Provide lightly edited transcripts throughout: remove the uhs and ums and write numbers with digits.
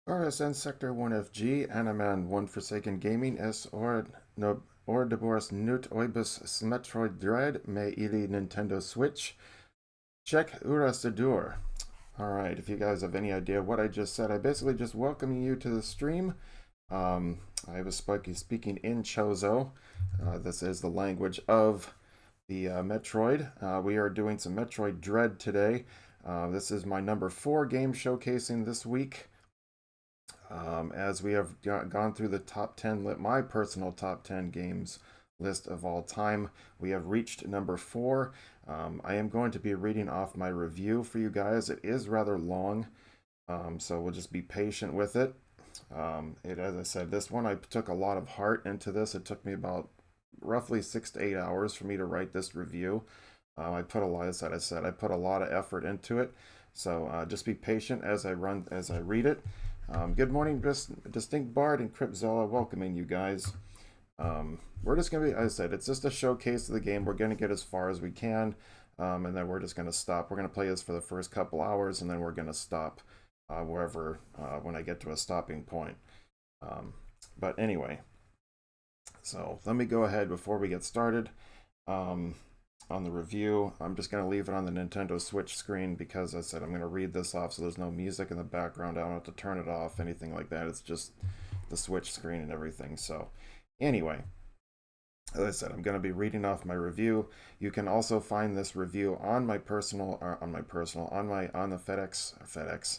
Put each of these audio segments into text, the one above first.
RSN Sector 1FG, Animan 1 Forsaken Gaming, S or no or Deborus Nut Oibus Metroid Dread, May Ili Nintendo Switch, Check Urasadur. Alright, if you guys have any idea what I just said, I basically just welcoming you to the stream. I was speaking in Chozo. This is the language of the Metroid. We are doing some Metroid Dread today. This is my number 4 game showcasing this week. As we have gone through the top 10, my personal top 10 games list of all time, we have reached number 4. I am going to be reading off my review for you guys. It is rather long, so we'll just be patient with it. As I said, this one I took a lot of heart into this. It took me about roughly 6 to 8 hours for me to write this review. I put a lot, as I said, I put a lot of effort into it. So just be patient as I read it. Good morning, Distinct Bard and Cryptzilla, welcoming you guys. We're just gonna be, as I said, it's just a showcase of the game. We're gonna get as far as we can, and then we're just gonna stop. We're gonna play this for the first couple hours, and then we're gonna stop wherever when I get to a stopping point. But anyway, so let me go ahead before we get started. On the review. I'm just going to leave it on the Nintendo Switch screen because I said I'm going to read this off so there's no music in the background. I don't have to turn it off, anything like that. It's just the Switch screen and everything. So anyway, as I said, I'm going to be reading off my review. You can also find this review on my personal, on the FedEx.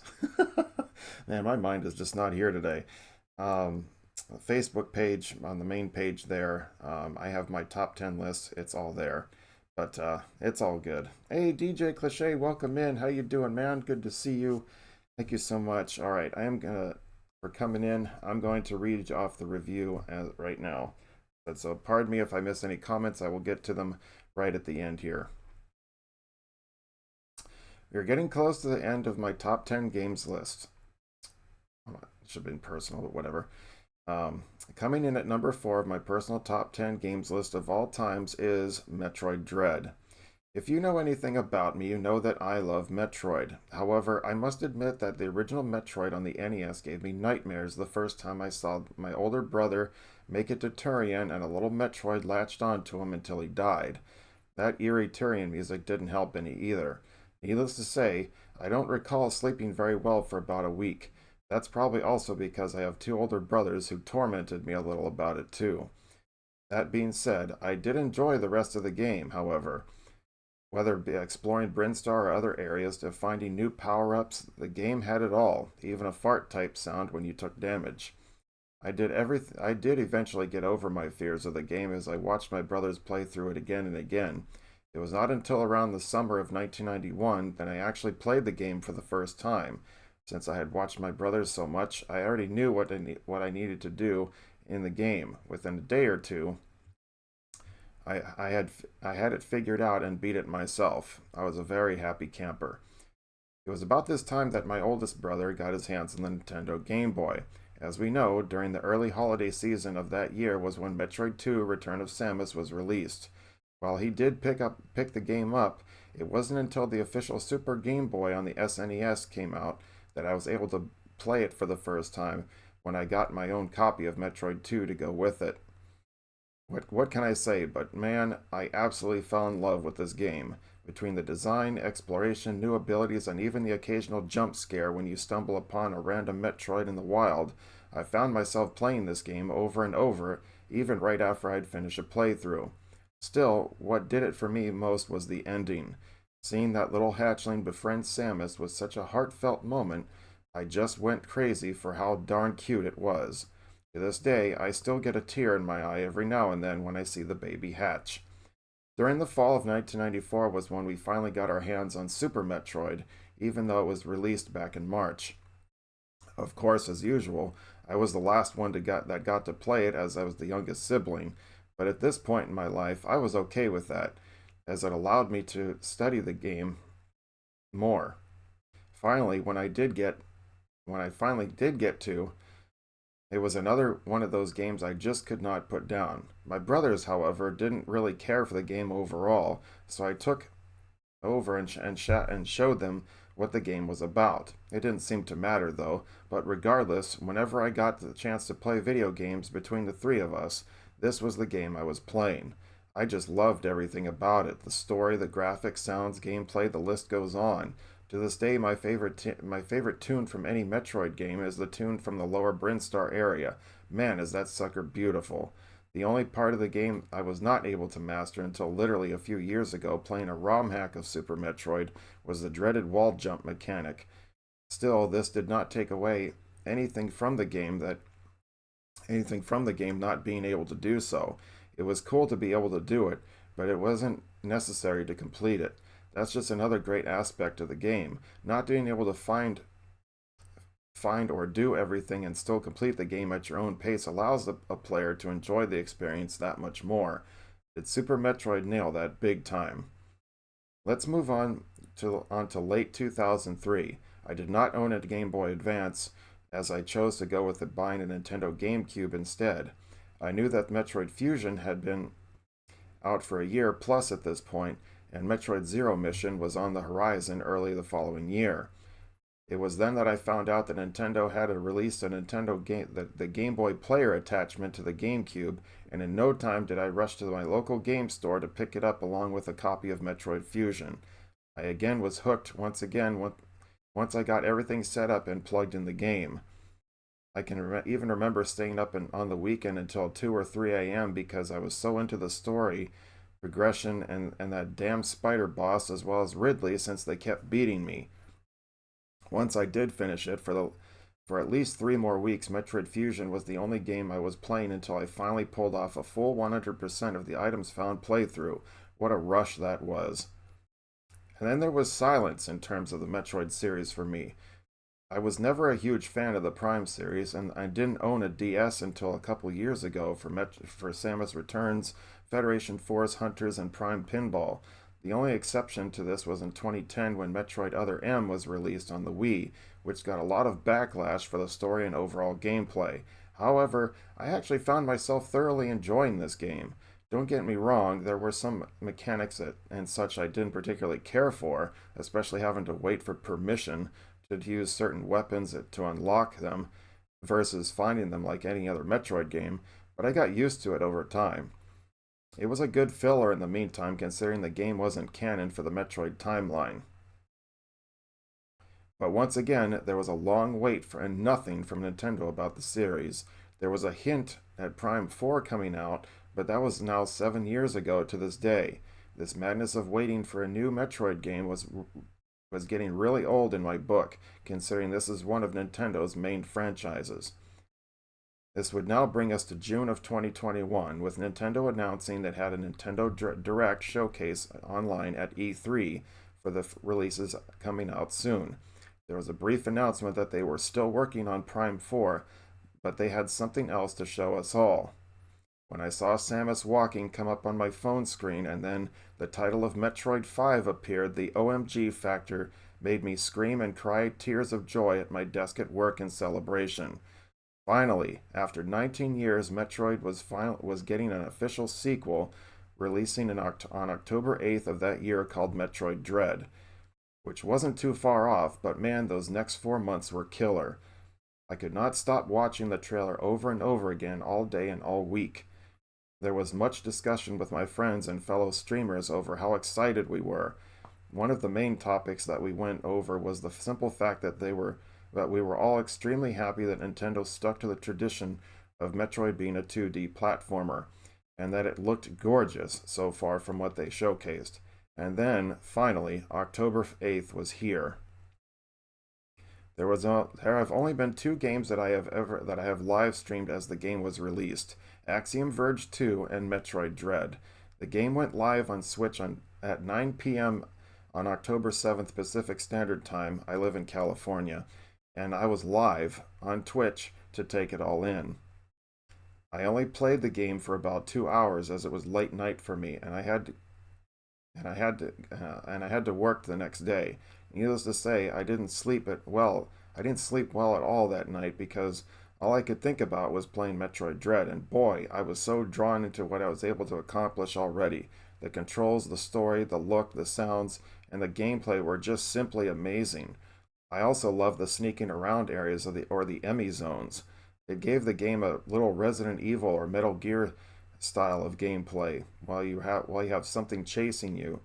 Man, my mind is just not here today. Facebook page, on the main page there. I have my top 10 list. It's all there. But it's all good. Hey, DJ Cliche, welcome in. How you doing, man? Good to see you. Thank you so much. All right, for coming in, I'm going to read off the review right now. But so pardon me if I miss any comments. I will get to them right at the end here. We're getting close to the end of my top 10 games list. It should have been personal, but whatever. Coming in at number 4 of my personal top 10 games list of all times is Metroid Dread. If you know anything about me, you know that I love Metroid. However, I must admit that the original Metroid on the NES gave me nightmares the first time I saw my older brother make it to Turian and a little Metroid latched onto him until he died. That eerie Turian music didn't help any either. Needless to say, I don't recall sleeping very well for about a week. That's probably also because I have 2 older brothers who tormented me a little about it too. That being said, I did enjoy the rest of the game, however. Whether exploring Brinstar or other areas to finding new power-ups, the game had it all, even a fart-type sound when you took damage. I did eventually get over my fears of the game as I watched my brothers play through it again and again. It was not until around the summer of 1991 that I actually played the game for the first time. Since I had watched my brothers so much, I already knew what I needed to do in the game. Within a day or two, I had it figured out and beat it myself. I was a very happy camper. It was about this time that my oldest brother got his hands on the Nintendo Game Boy. As we know, during the early holiday season of that year was when Metroid 2 Return of Samus was released. While he did pick the game up, it wasn't until the official Super Game Boy on the SNES came out that I was able to play it for the first time when I got my own copy of Metroid 2 to go with it. What can I say, but man, I absolutely fell in love with this game. Between the design, exploration, new abilities, and even the occasional jump scare when you stumble upon a random Metroid in the wild, I found myself playing this game over and over, even right after I'd finished a playthrough. Still, what did it for me most was the ending. Seeing that little hatchling befriend Samus was such a heartfelt moment, I just went crazy for how darn cute it was. To this day, I still get a tear in my eye every now and then when I see the baby hatch. During the fall of 1994 was when we finally got our hands on Super Metroid, even though it was released back in March. Of course, as usual, I was the last one that got to play it as I was the youngest sibling, but at this point in my life, I was okay with that, as it allowed me to study the game more. Finally, when I finally did get to, it was another one of those games I just could not put down. My brothers, however, didn't really care for the game overall, so I took over and showed them what the game was about. It didn't seem to matter though, but regardless, whenever I got the chance to play video games between the three of us, this was the game I was playing. I just loved everything about it. The story, the graphics, sounds, gameplay, the list goes on. To this day, my favorite tune from any Metroid game is the tune from the lower Brinstar area. Man, is that sucker beautiful. The only part of the game I was not able to master until literally a few years ago playing a ROM hack of Super Metroid was the dreaded wall jump mechanic. Still, this did not take away anything from the game that anything from the game not being able to do so. It was cool to be able to do it, but it wasn't necessary to complete it. That's just another great aspect of the game. Not being able to find or do everything and still complete the game at your own pace allows a player to enjoy the experience that much more. Did Super Metroid nail that big time? Let's move on to late 2003. I did not own a Game Boy Advance, as I chose to go with buying a Nintendo GameCube instead. I knew that Metroid Fusion had been out for a year plus at this point, and Metroid Zero Mission was on the horizon early the following year. It was then that I found out that Nintendo had released a Nintendo game, the Game Boy Player attachment to the GameCube, and in no time did I rush to my local game store to pick it up along with a copy of Metroid Fusion. I again was hooked once I got everything set up and plugged in the game. I can even remember staying up on the weekend until 2 or 3 a.m. because I was so into the story, progression, and that damn spider boss as well as Ridley since they kept beating me. Once I did finish it, for at least 3 more weeks, Metroid Fusion was the only game I was playing until I finally pulled off a full 100% of the items found playthrough. What a rush that was. And then there was silence in terms of the Metroid series for me. I was never a huge fan of the Prime series, and I didn't own a DS until a couple years ago for Samus Returns, Federation Force Hunters, and Prime Pinball. The only exception to this was in 2010 when Metroid Other M was released on the Wii, which got a lot of backlash for the story and overall gameplay. However, I actually found myself thoroughly enjoying this game. Don't get me wrong, there were some mechanics and such I didn't particularly care for, especially having to wait for permission to use certain weapons to unlock them versus finding them like any other Metroid game, but I got used to it over time. It was a good filler in the meantime, considering the game wasn't canon for the Metroid timeline. But once again, there was a long wait for and nothing from Nintendo about the series. There was a hint at Prime 4 coming out, but that was now 7 years ago to this day. This madness of waiting for a new Metroid game was getting really old in my book, considering this is one of Nintendo's main franchises. This would now bring us to June of 2021, with Nintendo announcing that it had a Nintendo Direct showcase online at E3 for the releases coming out soon. There was a brief announcement that they were still working on Prime 4, but they had something else to show us all. When I saw Samus walking come up on my phone screen and then the title of Metroid 5 appeared, the OMG factor made me scream and cry tears of joy at my desk at work in celebration. Finally, after 19 years, Metroid was getting an official sequel, releasing on October 8th of that year called Metroid Dread, which wasn't too far off, but man, those next 4 months were killer. I could not stop watching the trailer over and over again all day and all week. There was much discussion with my friends and fellow streamers over how excited we were. One of the main topics that we went over was the simple fact that we were all extremely happy that Nintendo stuck to the tradition of Metroid being a 2D platformer, and that it looked gorgeous so far from what they showcased. And then, finally, October 8th was here. There have only been 2 games that I have live streamed as the game was released: Axiom Verge 2 and Metroid Dread. The game went live on Switch at 9 p.m. on October 7th Pacific Standard Time. I live in California, and I was live on Twitch to take it all in. I only played the game for about 2 hours as it was late night for me, and I had to work the next day. Needless to say, I didn't sleep well at all that night because all I could think about was playing Metroid Dread, and boy, I was so drawn into what I was able to accomplish already. The controls, the story, the look, the sounds, and the gameplay were just simply amazing. I also love the sneaking around areas of the Emmy zones. It gave the game a little Resident Evil or Metal Gear style of gameplay while you have something chasing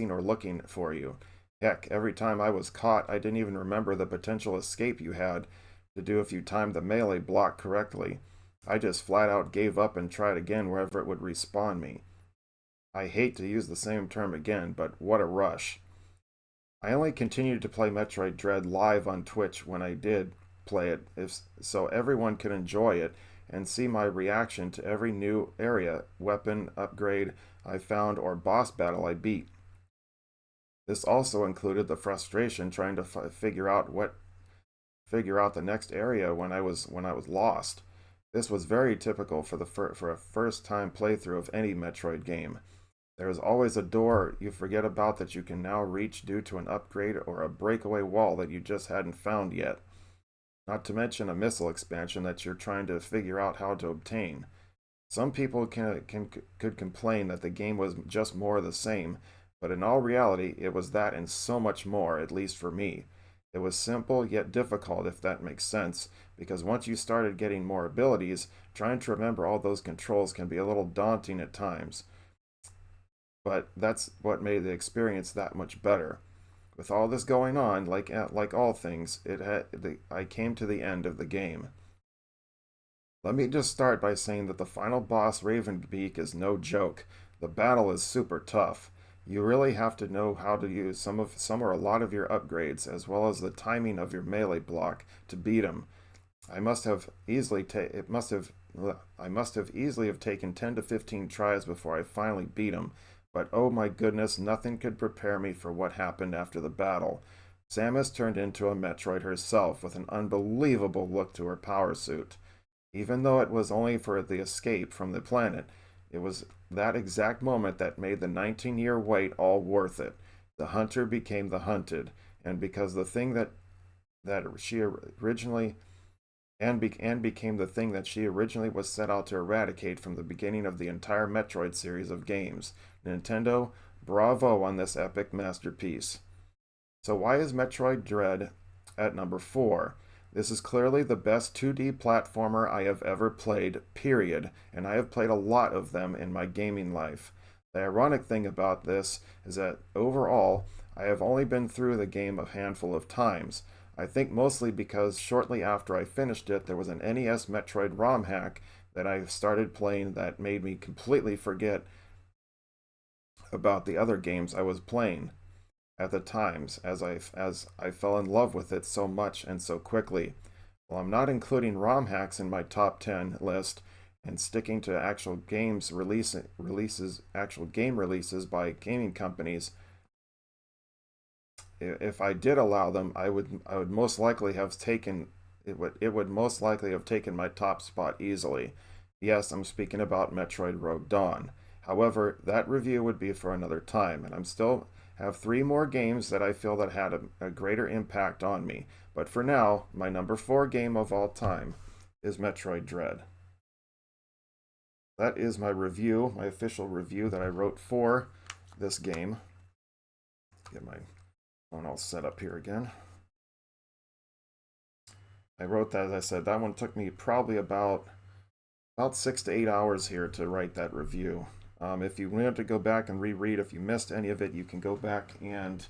or looking for you. Heck, every time I was caught, I didn't even remember the potential escape you had to do if you timed the melee block correctly. I just flat out gave up and tried again wherever it would respawn me. I hate to use the same term again, but what a rush. I only continued to play Metroid Dread live on Twitch when I did play it, so everyone could enjoy it and see my reaction to every new area, weapon, upgrade I found, or boss battle I beat. This also included the frustration trying to figure out the next area when I was lost. This was very typical for a first time playthrough of any Metroid game. There is always a door you forget about that you can now reach due to an upgrade or a breakaway wall that you just hadn't found yet. Not to mention a missile expansion that you're trying to figure out how to obtain. Some people could complain that the game was just more of the same, but in all reality, it was that and so much more, at least for me. It was simple yet difficult, if that makes sense, because once you started getting more abilities, trying to remember all those controls can be a little daunting at times. But that's what made the experience that much better. With all this going on, like all things, I came to the end of the game. Let me just start by saying that the final boss, Ravenbeak, is no joke. The battle is super tough. You really have to know how to use some or a lot of your upgrades, as well as the timing of your melee block to beat him. I must have easily have taken 10 to 15 tries before I finally beat him, but oh my goodness, nothing could prepare me for what happened after the battle. Samus turned into a Metroid herself with an unbelievable look to her power suit. Even though it was only for the escape from the planet, it was that exact moment that made the 19-year wait all worth it. The hunter became the hunted, and because the thing that she originally and became the thing that she originally was set out to eradicate from the beginning of the entire Metroid series of games. Nintendo, bravo on this epic masterpiece. So why is Metroid Dread at number 4? This is clearly the best 2D platformer I have ever played, period, and I have played a lot of them in my gaming life. The ironic thing about this is that overall, I have only been through the game a handful of times. I think mostly because shortly after I finished it, there was an NES Metroid ROM hack that I started playing that made me completely forget about the other games I was playing at the times, as I fell in love with it so much and so quickly. While I'm not including ROM hacks in my top 10 list and sticking to actual actual game releases by gaming companies, if I did allow them, I would most likely have taken it would most likely have taken my top spot easily. Yes, I'm speaking about Metroid Rogue Dawn. However, that review would be for another time, and I'm still have 3 more games that I feel that had a greater impact on me. But for now, my number 4 game of all time is Metroid Dread. That is my review, my official review that I wrote for this game. Get my phone all set up here again. I wrote that, as I said, that one took me probably about 6 to 8 hours here to write that review. If you wanted to go back and reread, if you missed any of it, you can go back and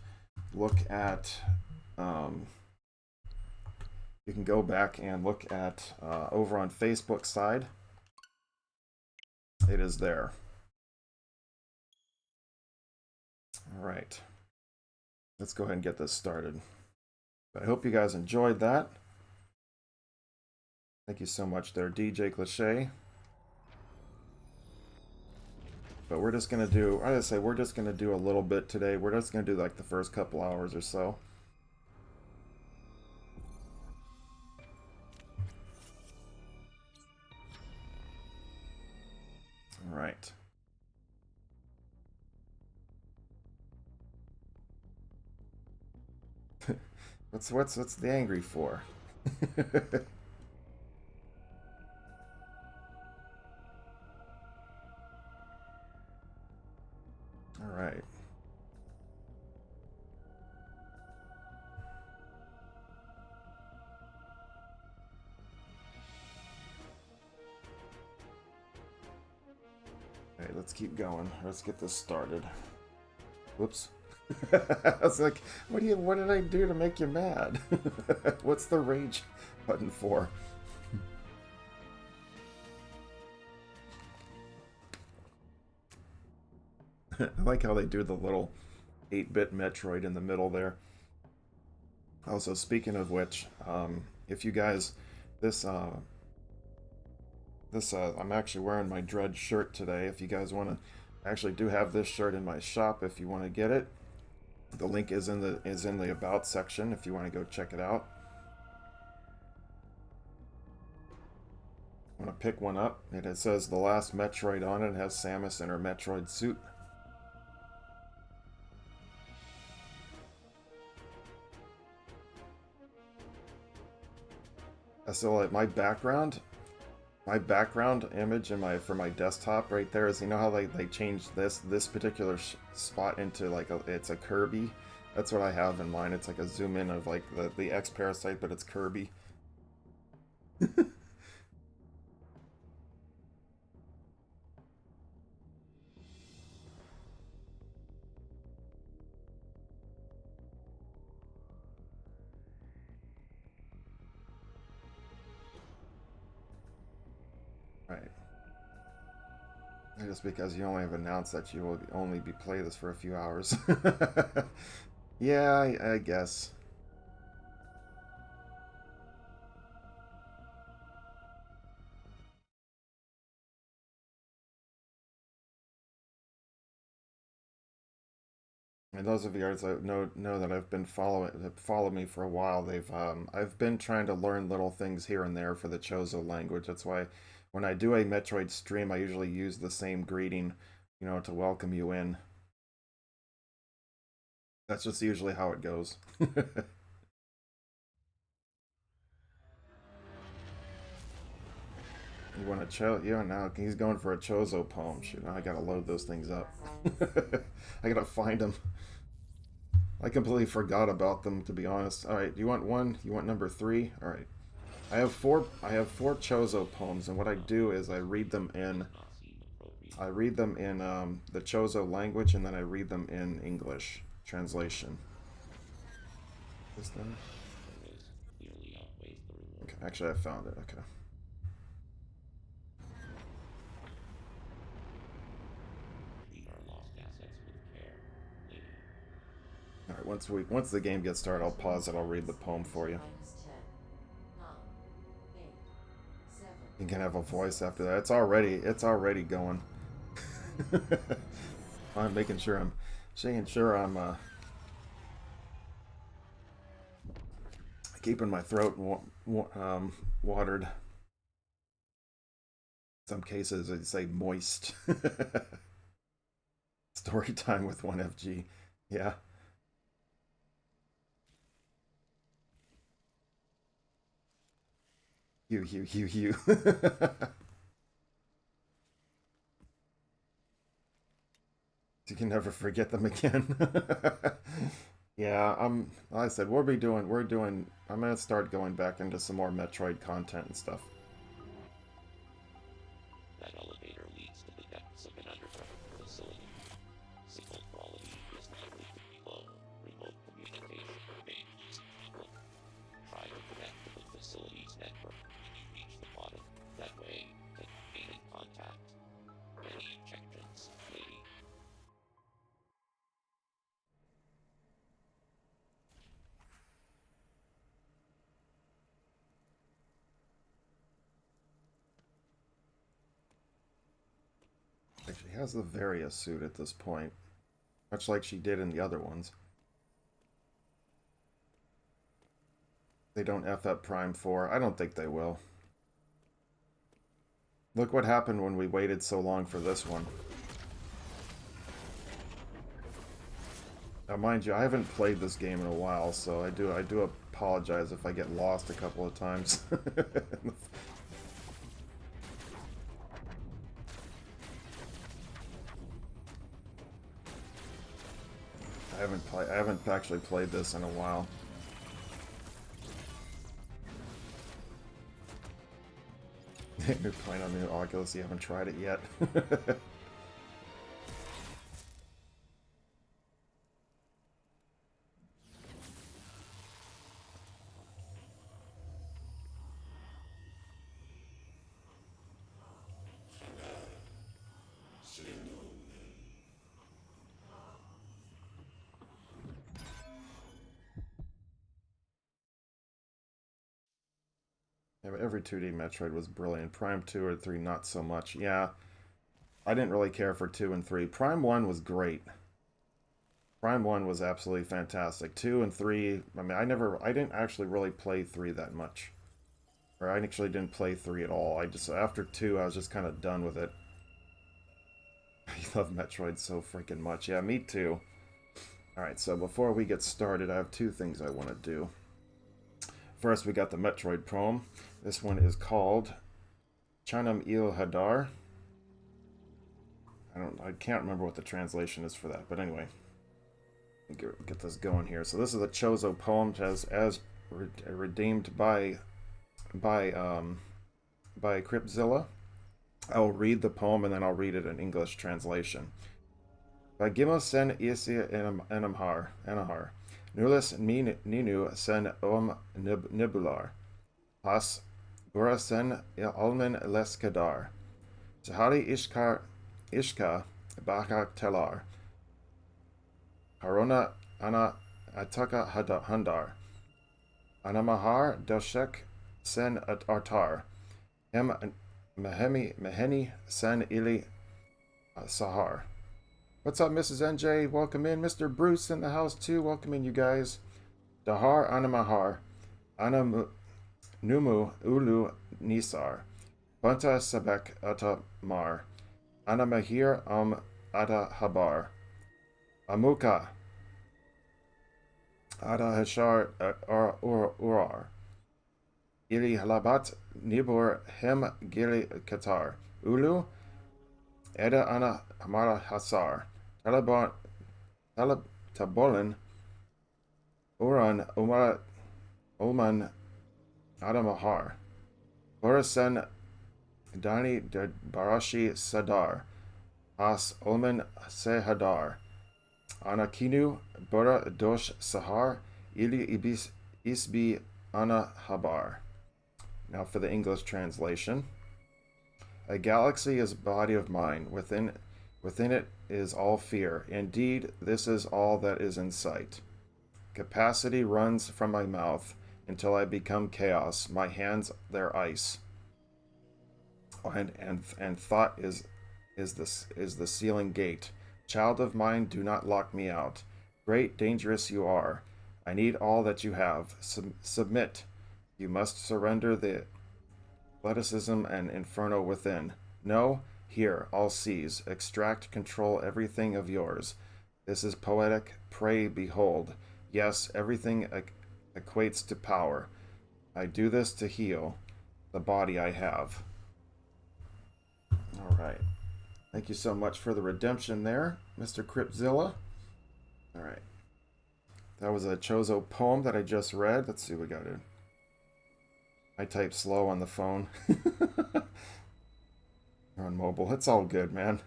look at over on Facebook side. It is there. All right, let's go ahead and get this started. I hope you guys enjoyed that. Thank you so much there, DJ Cliche. But we're just gonna do, we're just gonna do a little bit today. We're just gonna do like the first couple hours or so. All right. what's the angry for? All right. Okay, let's keep going. Let's get this started. Whoops. I was like, what did I do to make you mad? What's the rage button for? I like how they do the little 8-bit Metroid in the middle there. Also, speaking of which, if you guys, this I'm actually wearing my Dread shirt today. If you guys want to, I actually do have this shirt in my shop. If you want to get it, the link is in the About section. If you want to go check it out. I want to pick one up. It says the last Metroid on it. It has Samus in her Metroid suit. So like my background image in for my desktop right there is, you know how they changed this particular spot into like it's a Kirby. That's what I have in mine. It's like a zoom in of like the X Parasite, but it's Kirby. Right. Just because you only have announced that you will only be play this for a few hours. Yeah, I guess. And those of you guys that know that I've been follow me for a while, I've been trying to learn little things here and there for the Chozo language. That's why when I do a Metroid stream, I usually use the same greeting, to welcome you in. That's just usually how it goes. You want to Yeah, now he's going for a Chozo poem. Shoot, now I gotta load those things up. I gotta find them. I completely forgot about them, to be honest. All right, you want one? You want number 3? All right. I have four Chozo poems, and what I do is I read them in the Chozo language, and then I read them in English translation. Is that? Okay, actually, I found it. Okay. All right. Once the game gets started, I'll pause it. I'll read the poem for you. You can have a voice after that. It's already going. I'm making sure I'm keeping my throat watered. Some cases they say moist. Story time with 1FG. Yeah. You. You can never forget them again. Yeah, like I said, I'm gonna start going back into some more Metroid content and stuff. That elevator leads to the depths of an underground facility. Signal quality is nearly low. Remote communication remains difficult. Try to connect to the facility's network when you reach the bottom. That way, they can gain in contact. Many objections, lady. She has the Varia suit at this point, much like she did in the other ones. They don't F up Prime 4. I don't think they will. Look what happened when we waited so long for this one. Now, mind you, I haven't played this game in a while, so I do apologize if I get lost a couple of times. I haven't actually played this in a while. You're playing on the new Oculus, you haven't tried it yet. every 2D Metroid was brilliant. Prime 2 or 3, not so much. Yeah, I didn't really care for 2 and 3. Prime 1 was great. Prime 1 was absolutely fantastic. 2 and 3, I mean, I didn't actually really play 3 that much. Or I actually didn't play 3 at all. After 2, I was just kind of done with it. I love Metroid so freaking much. Yeah, me too. Alright, so before we get started, I have two things I want to do. First, we got the Metroid poem. This one is called Chanam Il Hadar. I can't remember what the translation is for that, but anyway. Get this going here. So this is a Chozo poem as redeemed by Cryptzilla. I'll read the poem and then I'll read it in English translation. Bagimo sen isi enamhar. Nulis ninu sen nibular. Pas bura sen almen leskadar. Sahari ishka bakak telar. Harona ana ataka handar. Anamahar doshek sen at artar. Hem meheni sen ili sahar. What's up, Mrs. NJ? Welcome in. Mr. Bruce in the house, too. Welcome in, you guys. Dahar Anamahar. Anamu Numu Ulu Nisar. Bunta Sabek Ata Mar. Anamahir Ata Habar. Amuka. Ata Hashar Urar. Ili Halabat Nibur Hem Gili Qatar. Ulu Eda Ana Hamara Hasar. Tabolan Uran Ulman Adamahar. Borasen Dani Barashi Sadar. As Ulman Sehadar. Anakinu Bora Dosh Sahar. Ili Ibis Isbi Ana Habar. Now for the English translation. A galaxy is a body of mind. Within it is all fear. Indeed, this is all that is in sight. Capacity runs from my mouth until I become chaos. My hands, they're ice. And thought is the sealing gate. Child of mine, do not lock me out. Great, dangerous you are. I need all that you have. Submit. You must surrender the athleticism and inferno within. No, here, all seize. Extract, control everything of yours. This is poetic. Pray, behold. Yes, everything equates to power. I do this to heal the body I have. All right. Thank you so much for the redemption there, Mr. Cryptzilla. All right. That was a Chozo poem that I just read. Let's see what we got here. I type slow on the phone. Or on mobile. It's all good, man.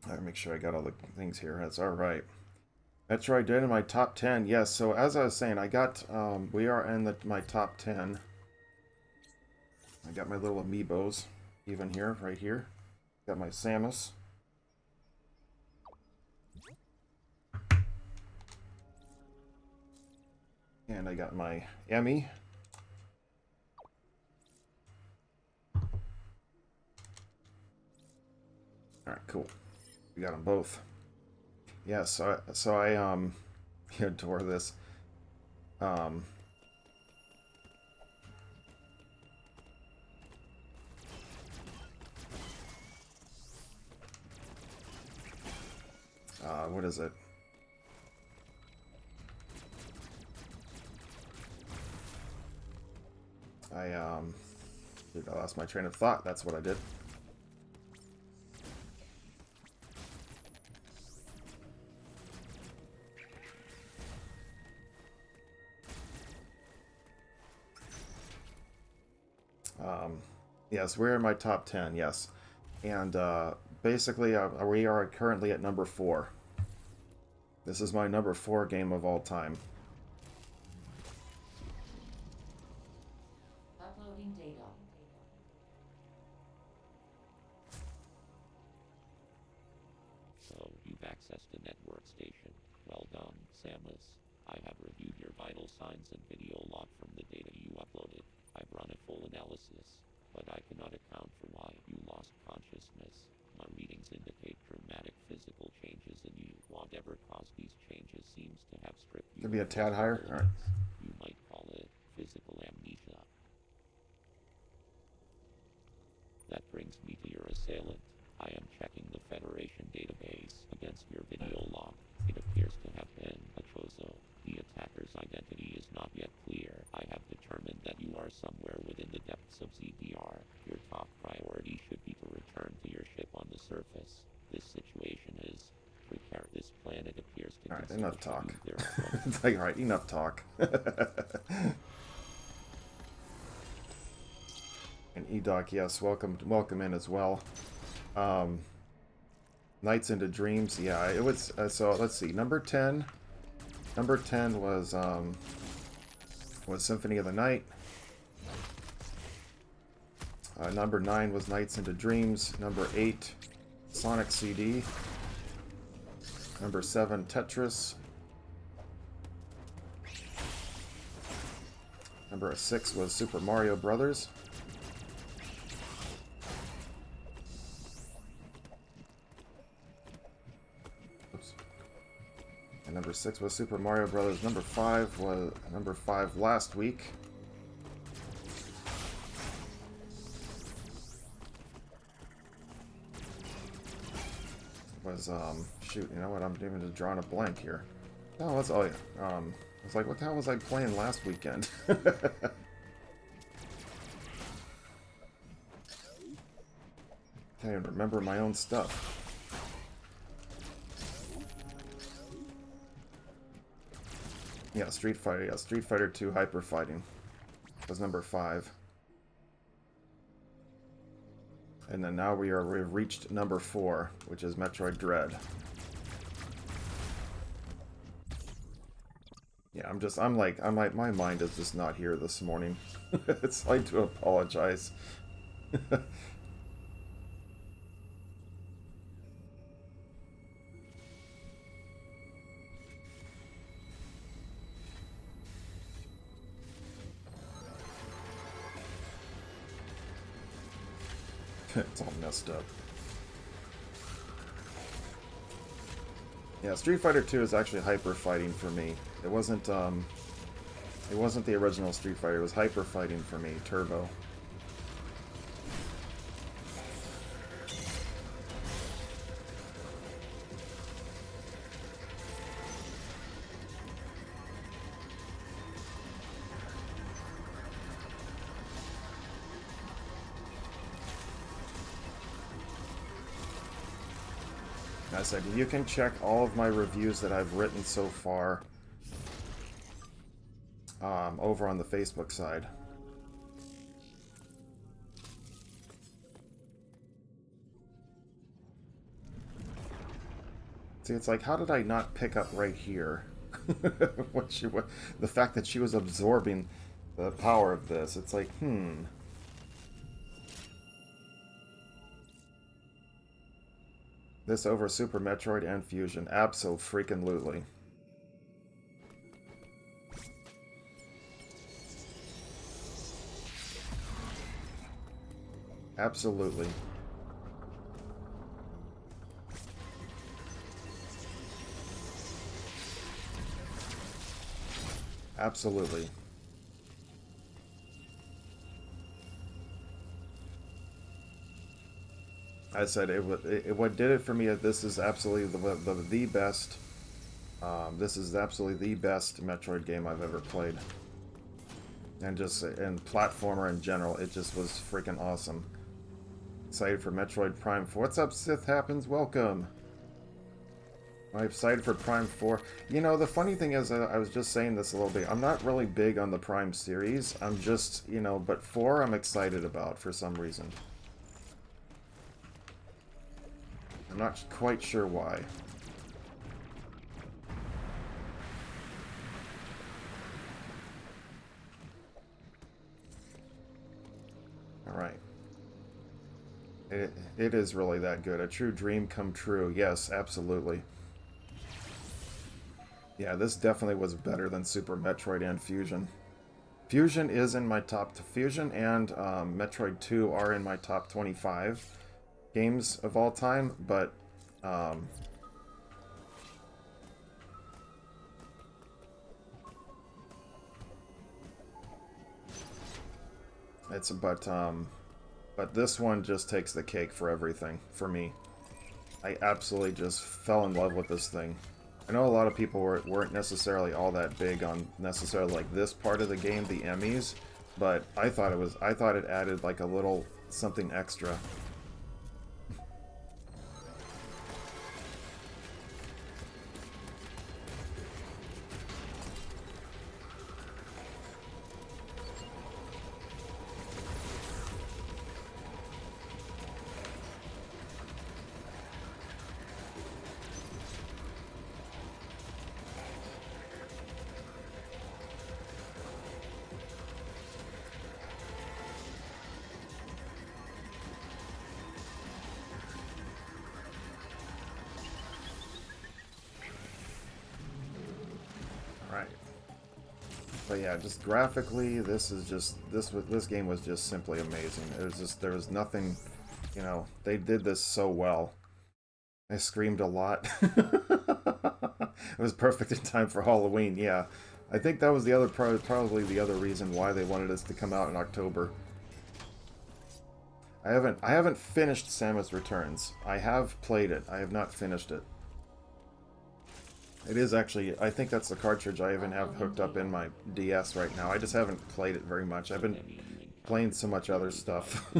I gotta make sure I got all the things here. That's all right. Metroid did in my top 10. Yes, so as I was saying, I got, we are in my top 10. I got my little amiibos even here, right here. Got my Samus. And I got my Emmy. Alright, cool. We got them both. Yeah, so I adore this. What is it? I lost my train of thought. That's what I did. Yes, we're in my top 10, yes. And basically, we are currently at number 4. This is my number 4 game of all time. Uploading data. So you've accessed a network station. Well done, Samus. I have reviewed your vital signs and video log from the data you uploaded. I've run a full analysis, but I cannot account for why you lost consciousness. My readings indicate dramatic physical changes in you. Whatever caused these changes seems to have stripped you Could be a of tad most higher. All right. abilities. You might call it physical amnesia. That brings me to your assailant. I am checking the Federation database against your video log. It appears to have been a Chozo. The attacker's identity is not yet clear. I have determined that you are somewhere within the depths of ZDR. Your top priority should be to return to your ship on the surface. This situation is precarious. This planet appears to Alright, consider enough talk. you their It's like, alright, enough talk. And Edoc, yes, welcome in as well. Nights into Dreams, yeah, it was, so let's see, number 10 was Symphony of the Night. Number 9 was Nights into Dreams. Number 8, Sonic CD. Number 7, Tetris. Number 6 was Super Mario Brothers. Oops. And number 6 was Super Mario Brothers. Number 5 was number 5 last week. Was shoot, you know what? I'm even just drawing a blank here. Oh, that's oh yeah. I was like, what the hell was I playing last weekend? Can't even remember my own stuff. Yeah, Street Fighter. Yeah, Street Fighter 2 Hyper Fighting was number 5. And then now we've reached number 4, which is Metroid Dread. Yeah, my mind is just not here this morning. It's like to apologize. It's all messed up. Yeah, Street Fighter 2 is actually hyper fighting for me. It wasn't the original Street Fighter, it was hyper fighting for me, Turbo. I said, you can check all of my reviews that I've written so far over on the Facebook side. See, it's like, how did I not pick up right here the fact that she was absorbing the power of this? It's like, This over Super Metroid and Fusion. Abso-freaking-lutely. Absolutely. Absolutely. I said what did it for me. This is absolutely the best. This is absolutely the best Metroid game I've ever played, and platformer in general. It just was freaking awesome. Excited for Metroid Prime 4. What's up, Sith Happens? Welcome. I'm excited for Prime 4. You know, the funny thing is, I was just saying this a little bit. I'm not really big on the Prime series. I'm just, but 4 I'm excited about for some reason. I'm not quite sure why. Alright. It is really that good. A true dream come true. Yes, absolutely. Yeah, this definitely was better than Super Metroid and Fusion. Fusion is in my top. Fusion and Metroid 2 are in my top 25 games of all time, but um, it's but this one just takes the cake for everything for me. I absolutely just fell in love with this thing. I know a lot of people weren't necessarily all that big on necessarily like this part of the game, the Emmys, but I thought it added like a little something extra. Right. But yeah, just graphically, this game was just simply amazing. There was nothing, you know, they did this so well. I screamed a lot. It was perfect in time for Halloween. Yeah, I think that was the other probably the other reason why they wanted us to come out in October. I haven't finished Samus Returns. I have played it. I have not finished it. It is actually, I think that's the cartridge I even have hooked up in my DS right now. I just haven't played it very much. I've been playing so much other stuff.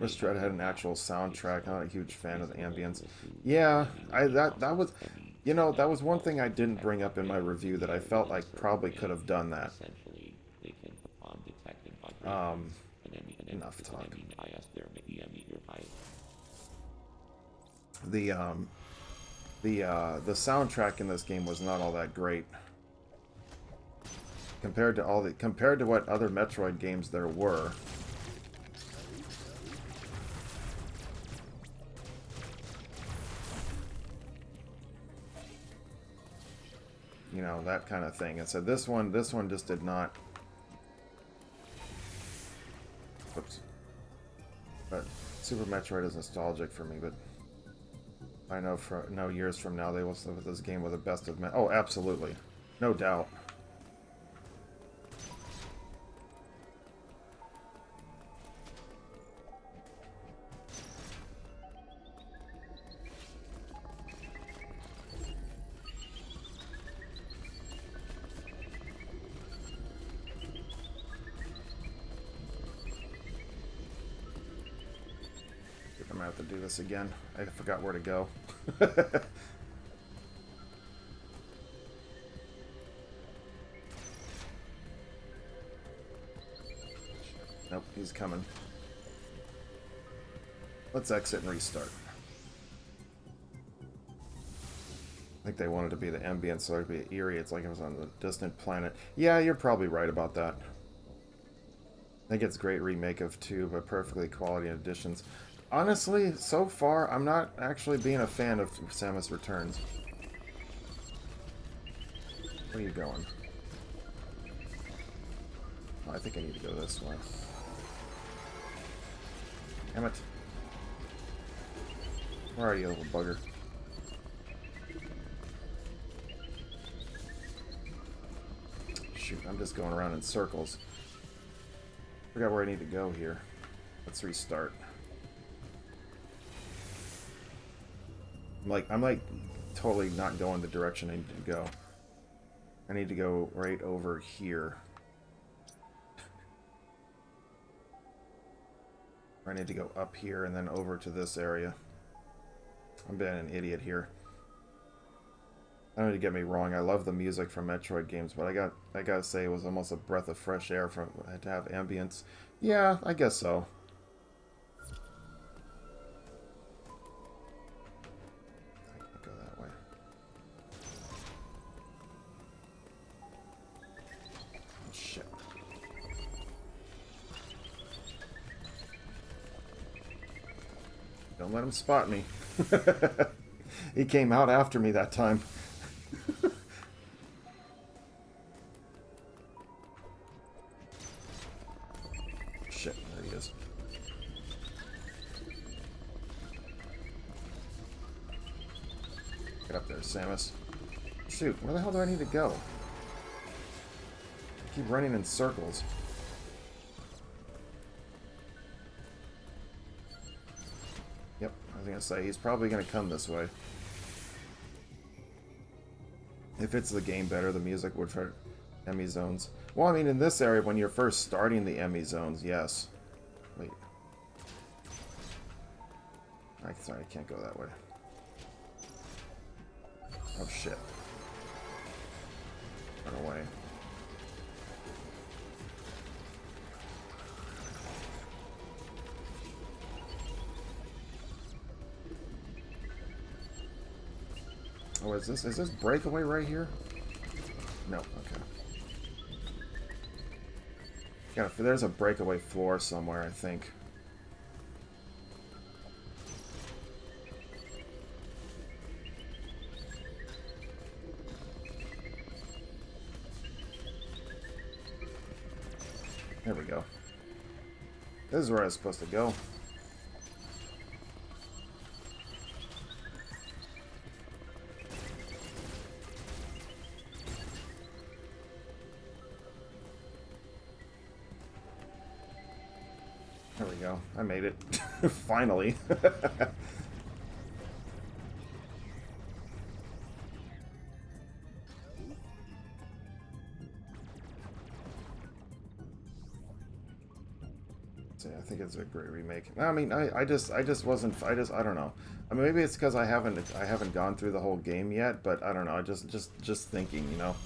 Wish Dread had an actual soundtrack. I'm not a huge fan of the ambience. Yeah, that was, you know, that was one thing I didn't bring up in my review that I felt like probably could have done that. Um, enough talk. The the soundtrack in this game was not all that great compared to what other Metroid games there were. You know, that kind of thing. And so this one just did not. Oops. But Super Metroid is nostalgic for me, but I know for no years from now they will still with this game with the best of Oh, absolutely. No doubt. I'm gonna have to do this again. I forgot where to go. Nope, he's coming. Let's exit and restart. I think they wanted to be the ambience, so it'd be eerie. It's like it was on a distant planet. Yeah, you're probably right about that. I think it's a great remake of 2, but perfectly quality additions. Honestly, so far, I'm not actually being a fan of Samus Returns. Where are you going? Oh, I think I need to go this way. Damn it. Where are you, little bugger? Shoot, I'm just going around in circles. Forgot where I need to go here. Let's restart. I'm like totally not going the direction I need to go. I need to go right over here. I need to go up here and then over to this area. I'm being an idiot here. I don't need to get me wrong. I love the music from Metroid games, but I gotta say it was almost a breath of fresh air from to have ambience. Yeah, I guess so. Don't let him spot me. He came out after me that time. shit. There he is. Get up there, Samus. Shoot, where the hell do I need to go? I keep running in circles. Yep, I was gonna say, he's probably gonna come this way. If it's the game better, the music would for Emmy zones. Well, I mean, in this area, when you're first starting the Emmy zones, yes. Wait. Sorry, I can't go that way. Oh, shit. Run away. Oh, is this breakaway right here? No, okay. Yeah, there's a breakaway floor somewhere, I think. There we go. This is where I was supposed to go. There we go. I made it. Finally. I think it's a great remake. I mean, I just wasn't. I don't know. I mean, maybe it's because I haven't gone through the whole game yet. But I don't know. Just thinking, you know.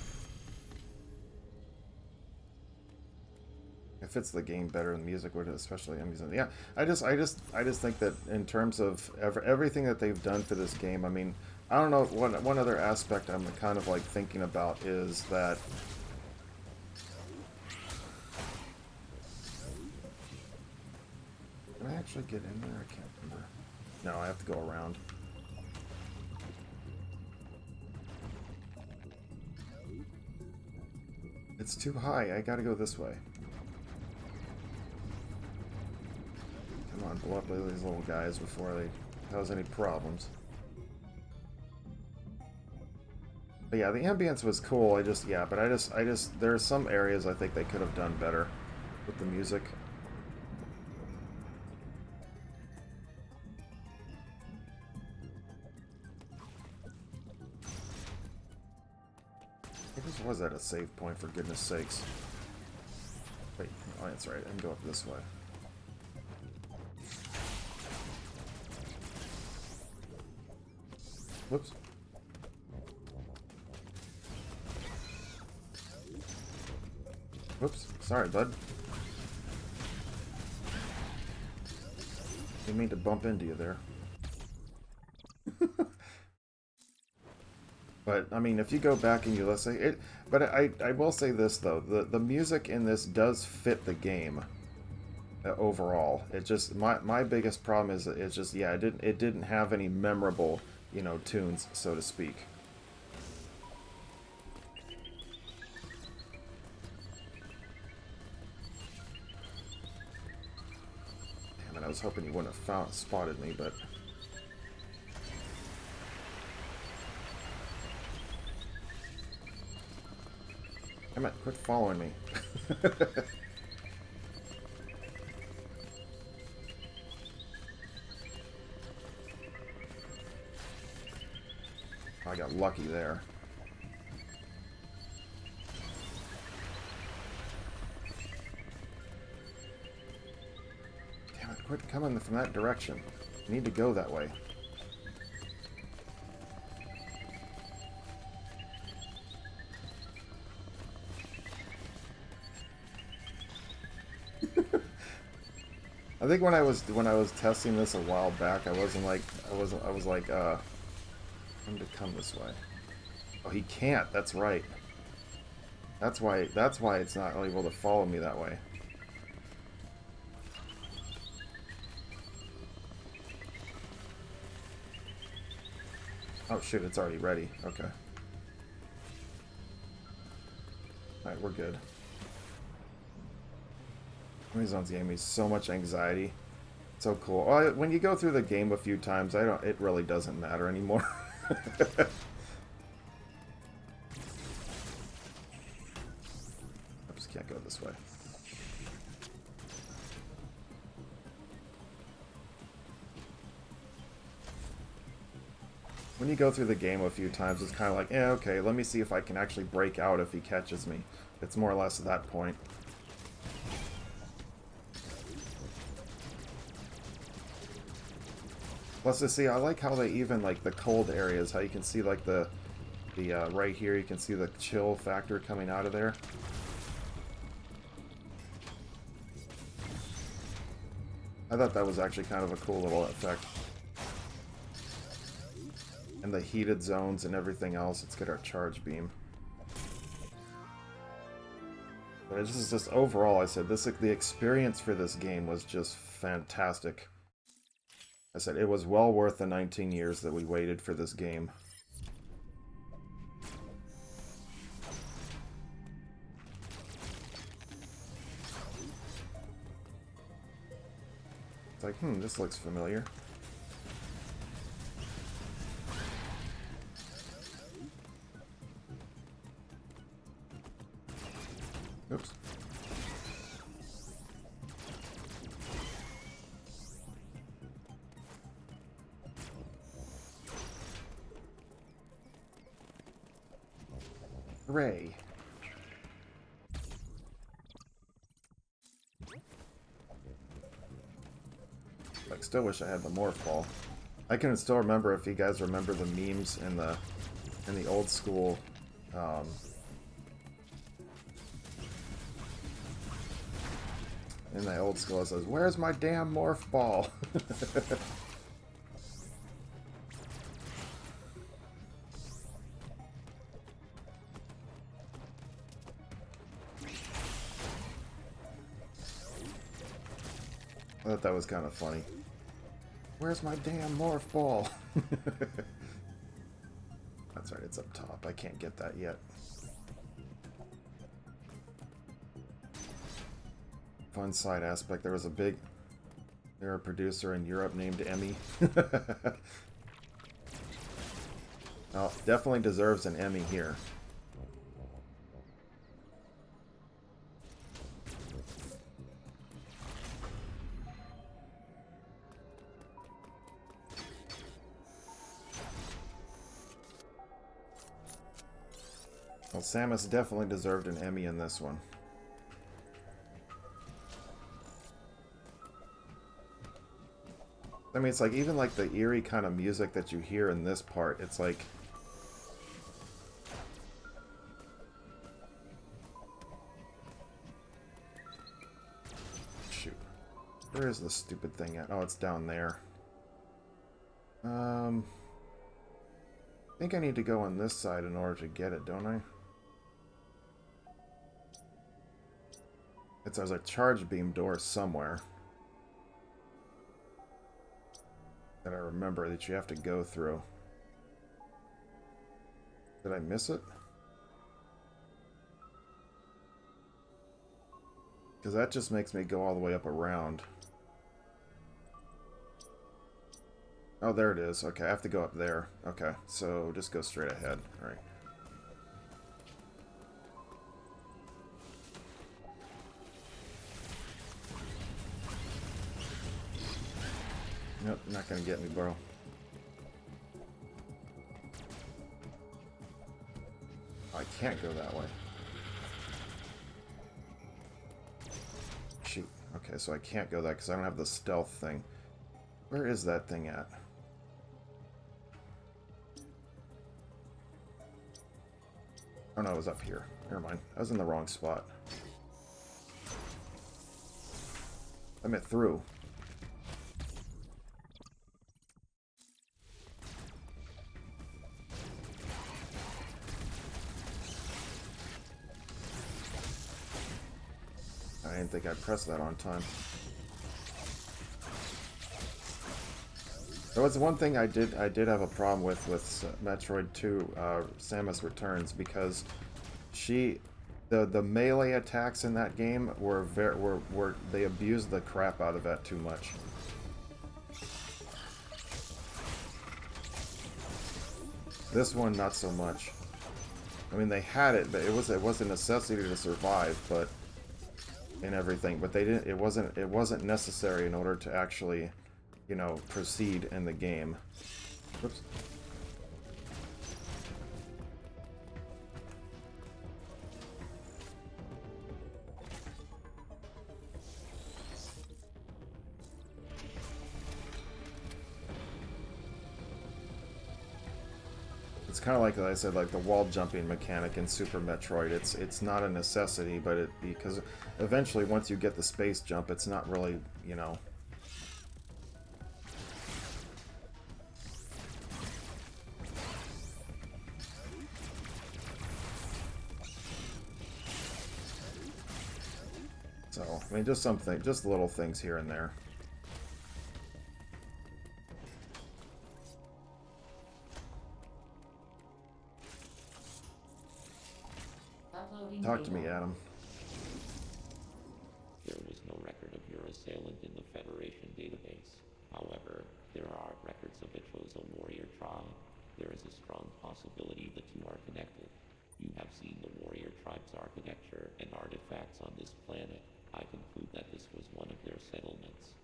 It fits the game better and the music would, especially amusing. Yeah, I just think that in terms of everything that they've done for this game, I mean, I don't know. One other aspect I'm kind of like thinking about is that. Can I actually get in there? I can't remember. No, I have to go around. It's too high. I gotta go this way. Come on, blow up these little guys before they cause any problems. But yeah, the ambience was cool. But I just, there are some areas I think they could have done better with the music. What was that a save point, for goodness sakes? Wait, oh, that's right. I can go up this way. Whoops. Whoops. Sorry, bud. Didn't mean to bump into you there. But, I mean, if you go back and you listen, it... But I will say this, though. The music in this does fit the game overall. It just... My biggest problem is it's just, yeah, it didn't have any memorable, you know, tunes, so to speak. Damn it, I was hoping he wouldn't have spotted me, but... Damn it, quit following me. I got lucky there. Damn it, quit coming from that direction. You need to go that way. I think when I was testing this a while back, I was like, him to come this way. Oh, he can't. That's right. That's why it's not able to follow me that way. Oh shit, it's already ready. Okay. Alright, we're good. Zones gave me so much anxiety. So cool. When you go through the game a few times, it really doesn't matter anymore. Oops, can't go this way. When you go through the game a few times, it's kind of like, yeah, okay, let me see if I can actually break out if he catches me. It's more or less at that point. Plus, to see, I like how they even, like, the cold areas, how you can see, like, the right here, you can see the chill factor coming out of there. I thought that was actually kind of a cool little effect. And the heated zones and everything else. Let's get our charge beam. But this is just overall, I said, the experience for this game was just fantastic. I said, it was well worth the 19 years that we waited for this game. It's like, this looks familiar. Oops. Hooray. Like, still wish I had the morph ball. I can still remember, if you guys remember the memes in the old school it says, "Where's my damn morph ball?" I thought that was kind of funny. Where's my damn morph ball? That's right, it's up top. I can't get that yet. Fun side aspect, there was a producer in Europe named Emmy. Well, definitely deserves an Emmy here. Well, Samus definitely deserved an Emmy in this one. I mean, it's like, even like the eerie kind of music that you hear in this part, it's like... Shoot. Where is the stupid thing at? Oh, it's down there. I think I need to go on this side in order to get it, don't I? There's a charge beam door somewhere that I remember that you have to go through. Did I miss it? Because that just makes me go all the way up around. Oh, there it is. Okay, I have to go up there. Okay, so just go straight ahead. All right. Nope, not gonna get me, bro. Oh, I can't go that way. Shoot. Okay, so I can't go that because I don't have the stealth thing. Where is that thing at? Oh no, it was up here. Never mind. I was in the wrong spot. I meant through. I didn't think I'd press that on time. There was one thing I did have a problem with Metroid 2, Samus Returns, because she The melee attacks in that game were they abused the crap out of that too much. This one, not so much. I mean, they had it, but it was a necessity to survive, but and everything. But they didn't. It wasn't necessary in order to actually, you know, proceed in the game. Whoops. It's kind of like I said, like the wall jumping mechanic in Super Metroid. It's not a necessity, but because eventually once you get the space jump, it's not really, you know. So I mean, just little things here and there. Talk to me, Adam. There was no record of your assailant in the Federation database. However, there are records of a Chozo warrior tribe. There is a strong possibility the two are connected. You have seen the warrior tribe's architecture and artifacts on this planet. I conclude that this was one of their settlements.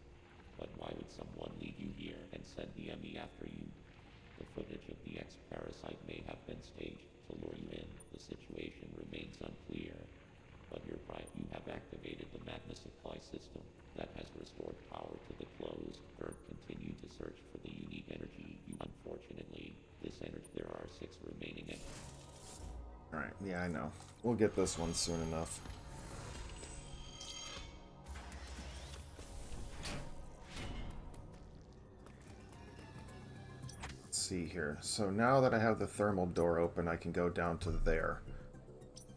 But why would someone lead you here and send the enemy after you? The footage of the X-Parasite may have been staged to lure you in. The situation remains unclear. But you're right, you have activated the magma supply system that has restored power to the closed. Continue to search for the unique energy. Unfortunately, there are 6 remaining energies. Alright, yeah, I know. We'll get this one soon enough. Let's see here. So now that I have the thermal door open, I can go down to there.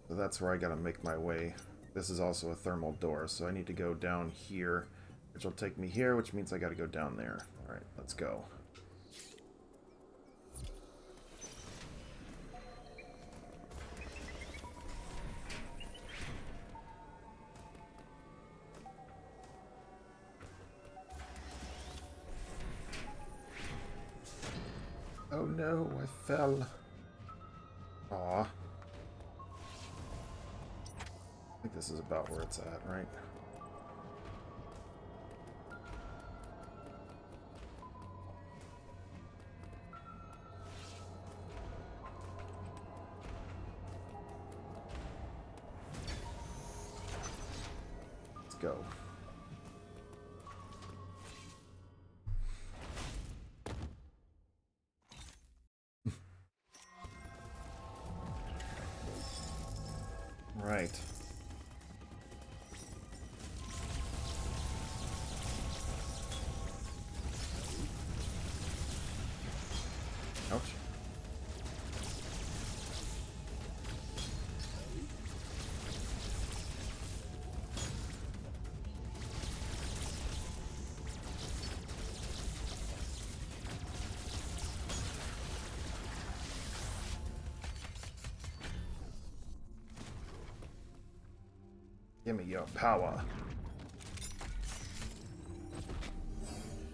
So that's where I gotta make my way. This is also a thermal door, so I need to go down here, which will take me here, which means I gotta go down there. Alright, let's go. Oh no, I fell. Aw. I think this is about where it's at, right? Let's go. Right. Ouch. Give me your power.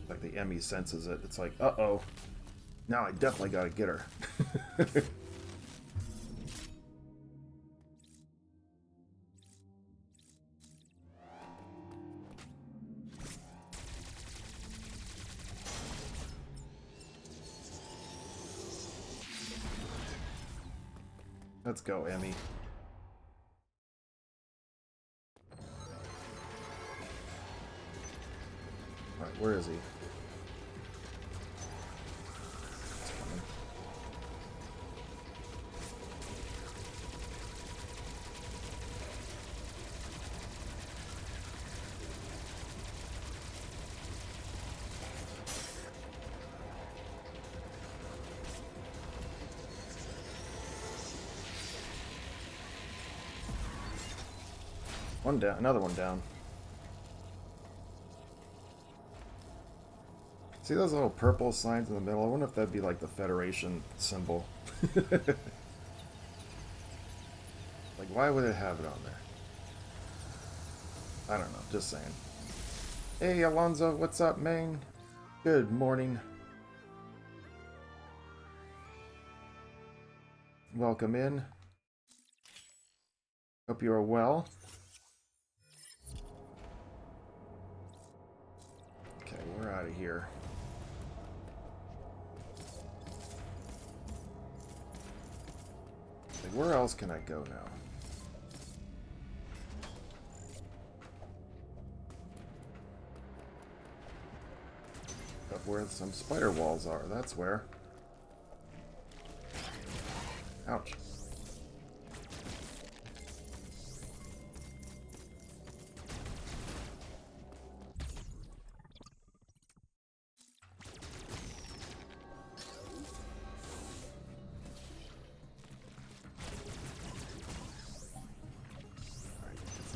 Like the Emmy senses it. It's like, uh-oh. Now I definitely gotta get her. Let's go, Emmy. Alright, where is he? He's coming. One down, another one down. See those little purple signs in the middle? I wonder if that'd be like the Federation symbol. Like why would it have it on there? I don't know, just saying. Hey, Alonzo, what's up, man? Good morning. Welcome in. Hope you are well. Okay, we're out of here. Like, where else can I go now? Up where some spider walls are, that's where. Ouch.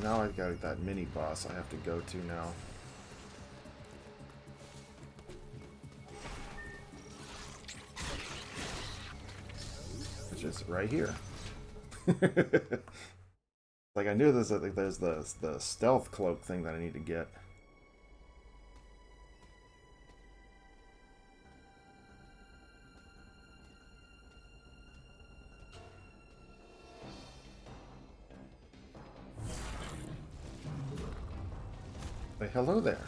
Now I've got that mini boss I have to go to now. Which is right here. Like I knew there's the stealth cloak thing that I need to get. Hey, hello there.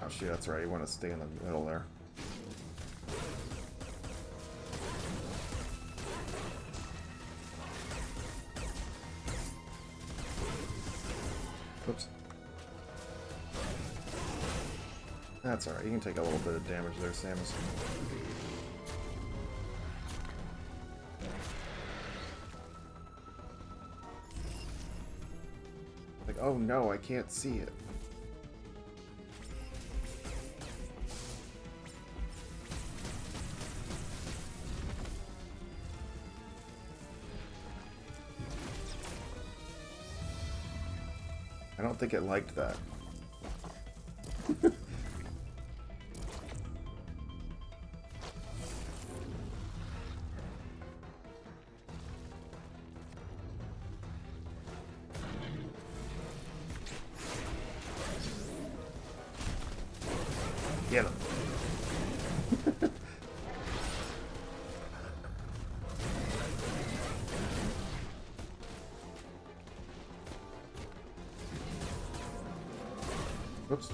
Oh shoot, that's right. You want to stay in the middle there. Oops. That's alright. You can take a little bit of damage there, Samus. Like, oh no, I can't see it. I don't think it liked that. Get him. Whoops.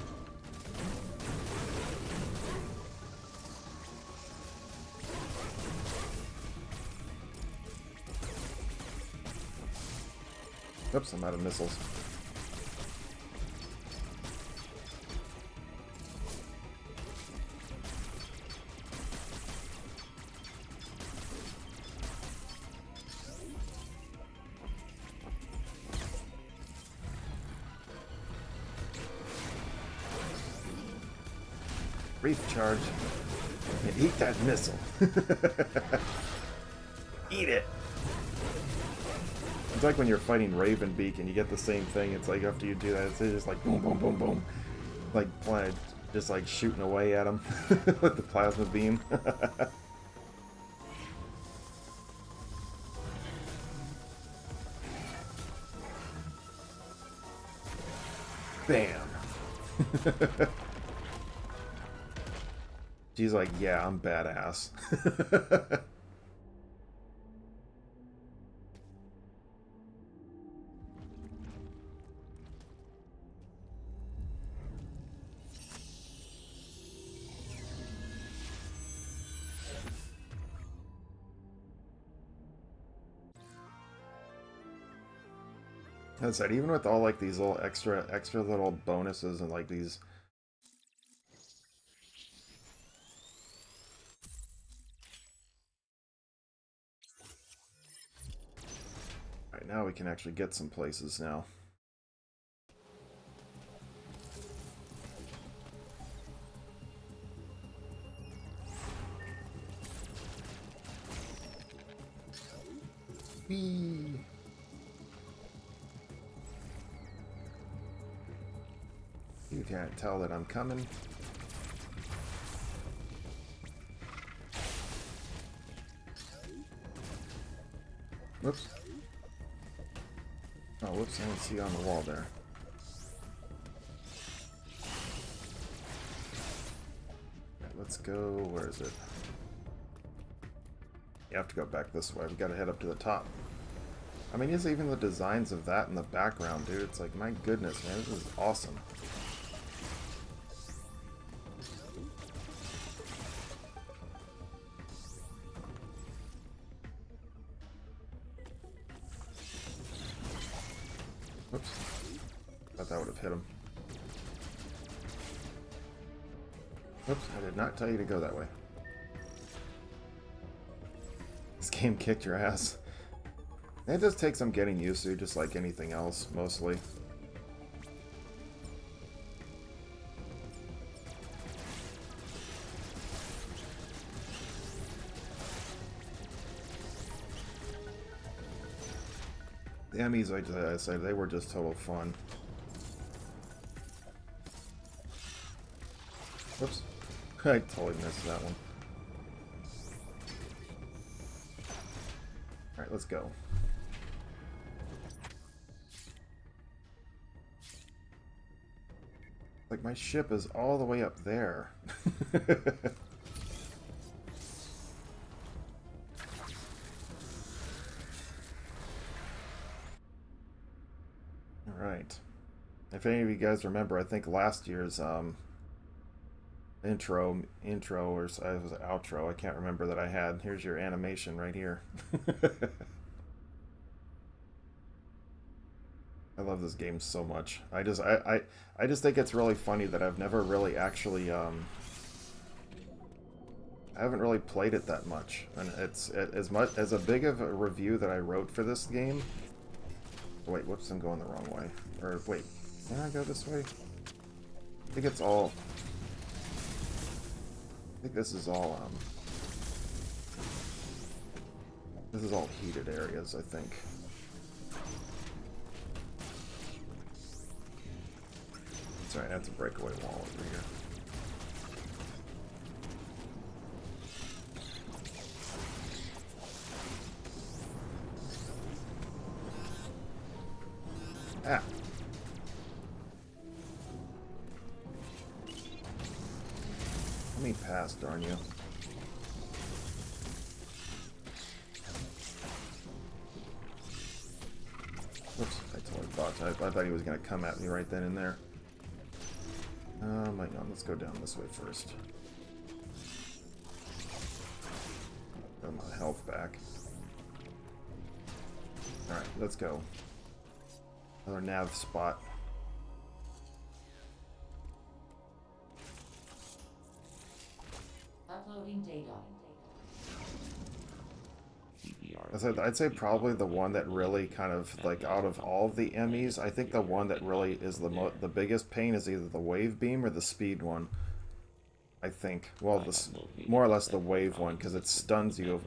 Oops, I'm out of missiles. Brief charge. And eat that missile. Eat it! It's like when you're fighting Ravenbeak and you get the same thing. It's like after you do that, it's just like boom, boom, boom, boom. Like just like shooting away at him with the plasma beam. Bam! She's like, yeah, I'm badass. As I said, even with all like these little extra little bonuses and like these. Alright, now we can actually get some places now. Whee! can't tell that I'm coming. Whoops. Oh, whoops, I didn't see you on the wall there. Right, let's go, where is it? You have to go back this way, we gotta head up to the top. I mean, it's even the designs of that in the background, dude. It's like, my goodness, man, this is awesome. Oops. Thought that would have hit him. Oops, I did not tell you to go that way. This game kicked your ass. It does take some getting used to, just like anything else, mostly. The Emmys, like I said, they were just total fun. Whoops. I totally missed that one. Alright, let's go. Like, my ship is all the way up there. Alright. If any of you guys remember, I think last year's intro, or it was an outro, I can't remember, that I had. Here's your animation right here. I love this game so much. I just think it's really funny that I've never really actually I haven't really played it that much, and it's as much as a big of a review that I wrote for this game. Wait, whoops, I'm going the wrong way. Or wait, can I go this way? I think it's all. I think this is all this is all heated areas, I think. Sorry, that's a breakaway wall over here. Ah. Let me pass, darn you. Whoops, I totally thought. I thought he was going to come at me right then and there. Might not. Let's go down this way first. Got my health back. Alright, let's go. Another nav spot. Uploading data. I'd say probably the one that really kind of, like, out of all of the Emmys, I think the one that really is the biggest pain is either the wave beam or the speed one. I think. Well, more or less the wave one, because it stuns you.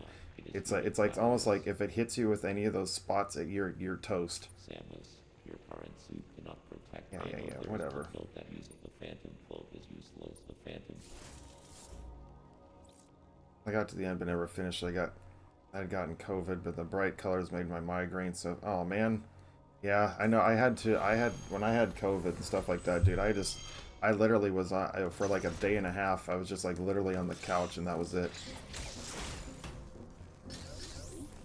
It's like almost like if it hits you with any of those spots, you're toast. Samus, your current suit cannot protect. Yeah, whatever. Note that using the Phantom Cloak is useless. The Phantom. I got to the end but never finished. I had gotten COVID, but the bright colors made my migraine so. Oh man, yeah, I know. When I had COVID and stuff like that, dude. I literally was on for like a day and a half. I was just like literally on the couch, and that was it.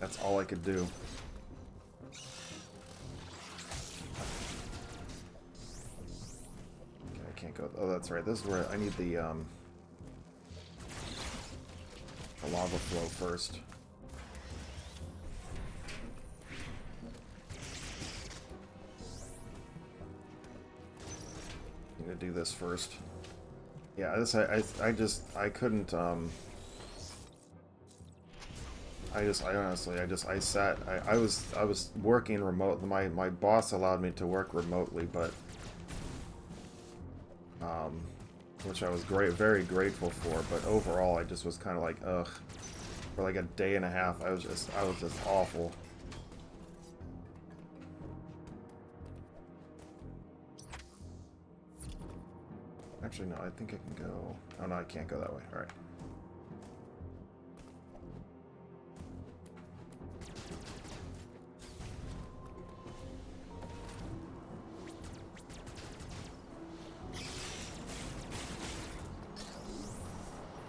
That's all I could do. Okay, I can't go. Oh, that's right. This is where I need the lava flow first. I'm gonna do this first. Yeah, I couldn't I was working remote. My boss allowed me to work remotely, but which I was very grateful for, but overall I just was kind of like, ugh. For like a day and a half, I was just awful. Actually, no, I think I can go... Oh, no, I can't go that way. Alright.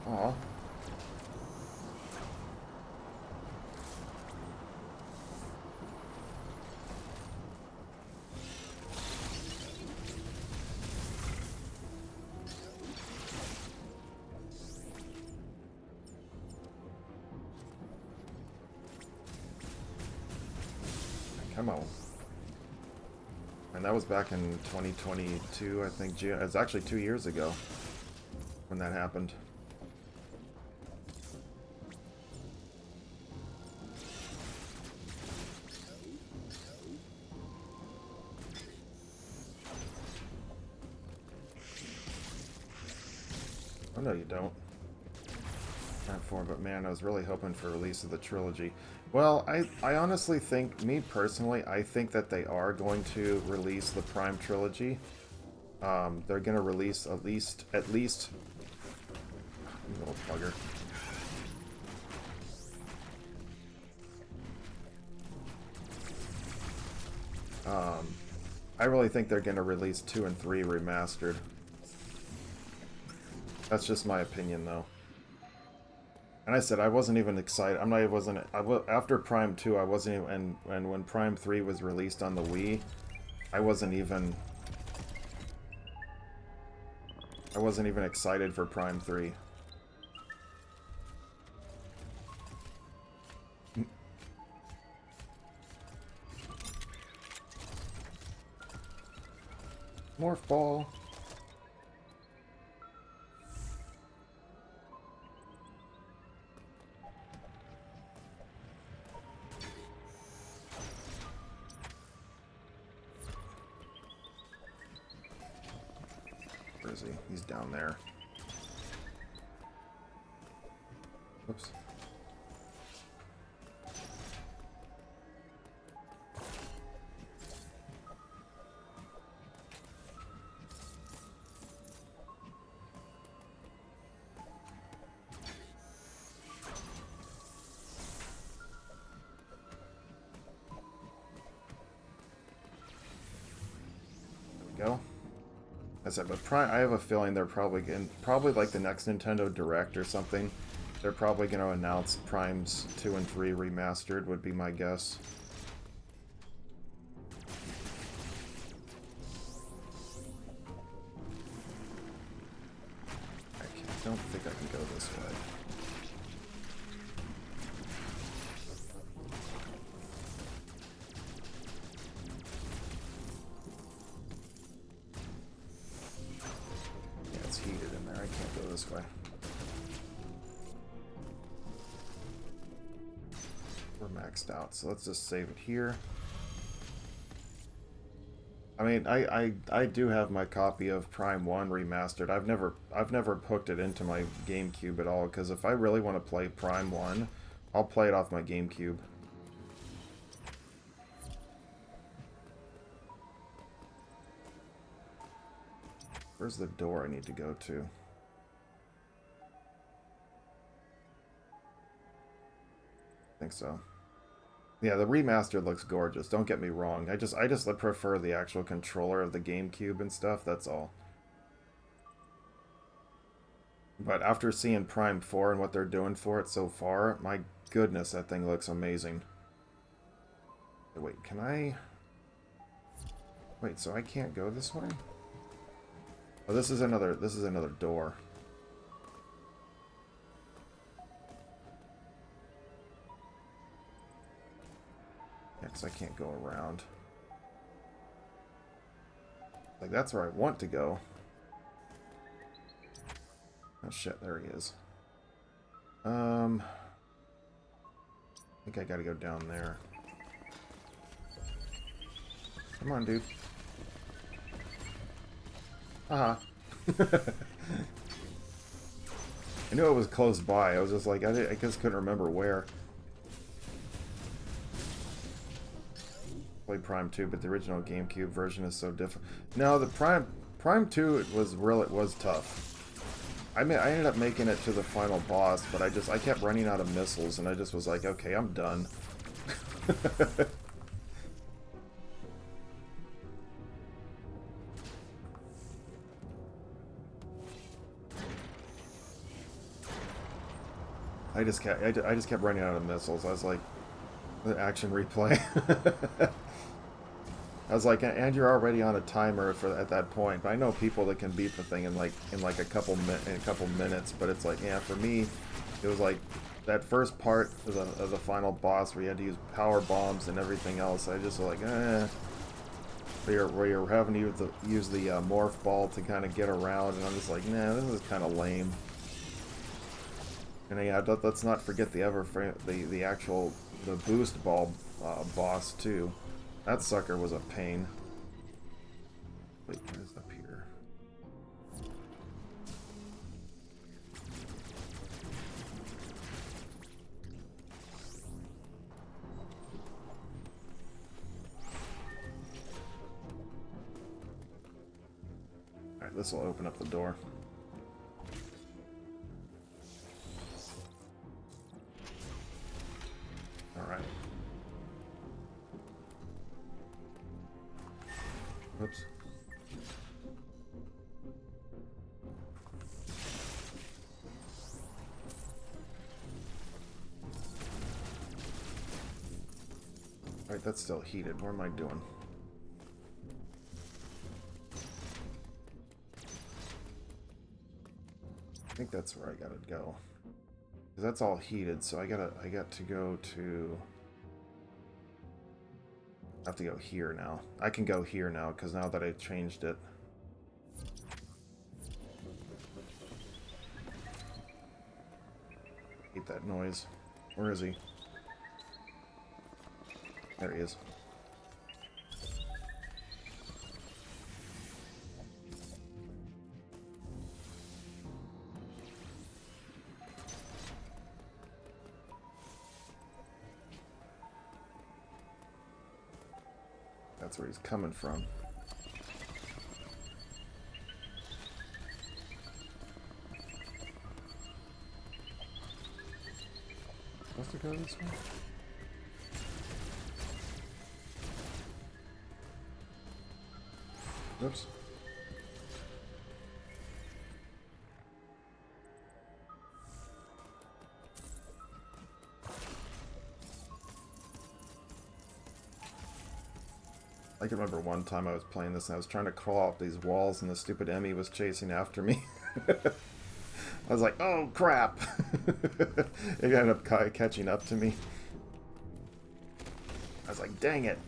Aw. Come on. And that was back in 2022, I think. It's actually 2 years ago when that happened. Oh, no, you don't. Not for, but man, I was really hoping for release of the trilogy. Well, I honestly think, me personally, I think that they are going to release the Prime trilogy. They're going to release at least, you little bugger. I really think they're going to release 2 and 3 remastered. That's just my opinion, though. And I said I wasn't even excited. After Prime 2, I wasn't even, and when Prime 3 was released on the Wii, I wasn't even excited for Prime 3. Morph ball. Where is he? He's down there. Oops. Go. I said, but I have a feeling they're probably like the next Nintendo Direct or something. They're probably going to announce Primes 2 and 3 remastered, would be my guess. I don't think I can go this way. Yeah, it's heated in there. I can't go this way. We're maxed out, so let's just save it here. I mean, I do have my copy of Prime 1 remastered. I've never hooked it into my GameCube at all, because if I really want to play Prime 1, I'll play it off my GameCube. Where's the door I need to go to? I think so. Yeah, the remaster looks gorgeous. Don't get me wrong. I just prefer the actual controller of the GameCube and stuff. That's all. But after seeing Prime 4 and what they're doing for it so far, my goodness, that thing looks amazing. Wait, can I... Wait, so I can't go this way? Oh, this is another door. Yeah, 'cause I can't go around. Like, that's where I want to go. Oh shit, there he is. I think I gotta go down there. Come on, dude. Haha. I knew it was close by. I was just like, I just couldn't remember where. Played Prime 2, but the original GameCube version is so different. No, the Prime Prime 2 it was tough. I mean, I ended up making it to the final boss, but I kept running out of missiles, and I just was like, okay, I'm done. I just kept running out of missiles. I was like, the action replay. I was like, and you're already on a timer for at that point. But I know people that can beat the thing in a couple minutes. But it's like, yeah, for me, it was like that first part of the final boss where you had to use power bombs and everything else. I just was like, where you're having to use the morph ball to kind of get around, and I'm just like, nah, this is kind of lame. And yeah, let's not forget the actual boost ball boss too. That sucker was a pain. Wait, what is up here? Alright, this will open up the door. Alright. Whoops. Alright, that's still heated. What am I doing? I think that's where I gotta go. Because that's all heated, so I got to go to... I have to go here now. I can go here now, because now that I changed it. Hate that noise. Where is he? There he is. That's where he's coming from. Supposed to go this way? Oops. I can remember one time I was playing this and I was trying to crawl up these walls and the stupid Emmy was chasing after me. I was like, oh crap! It ended up catching up to me. I was like, dang it!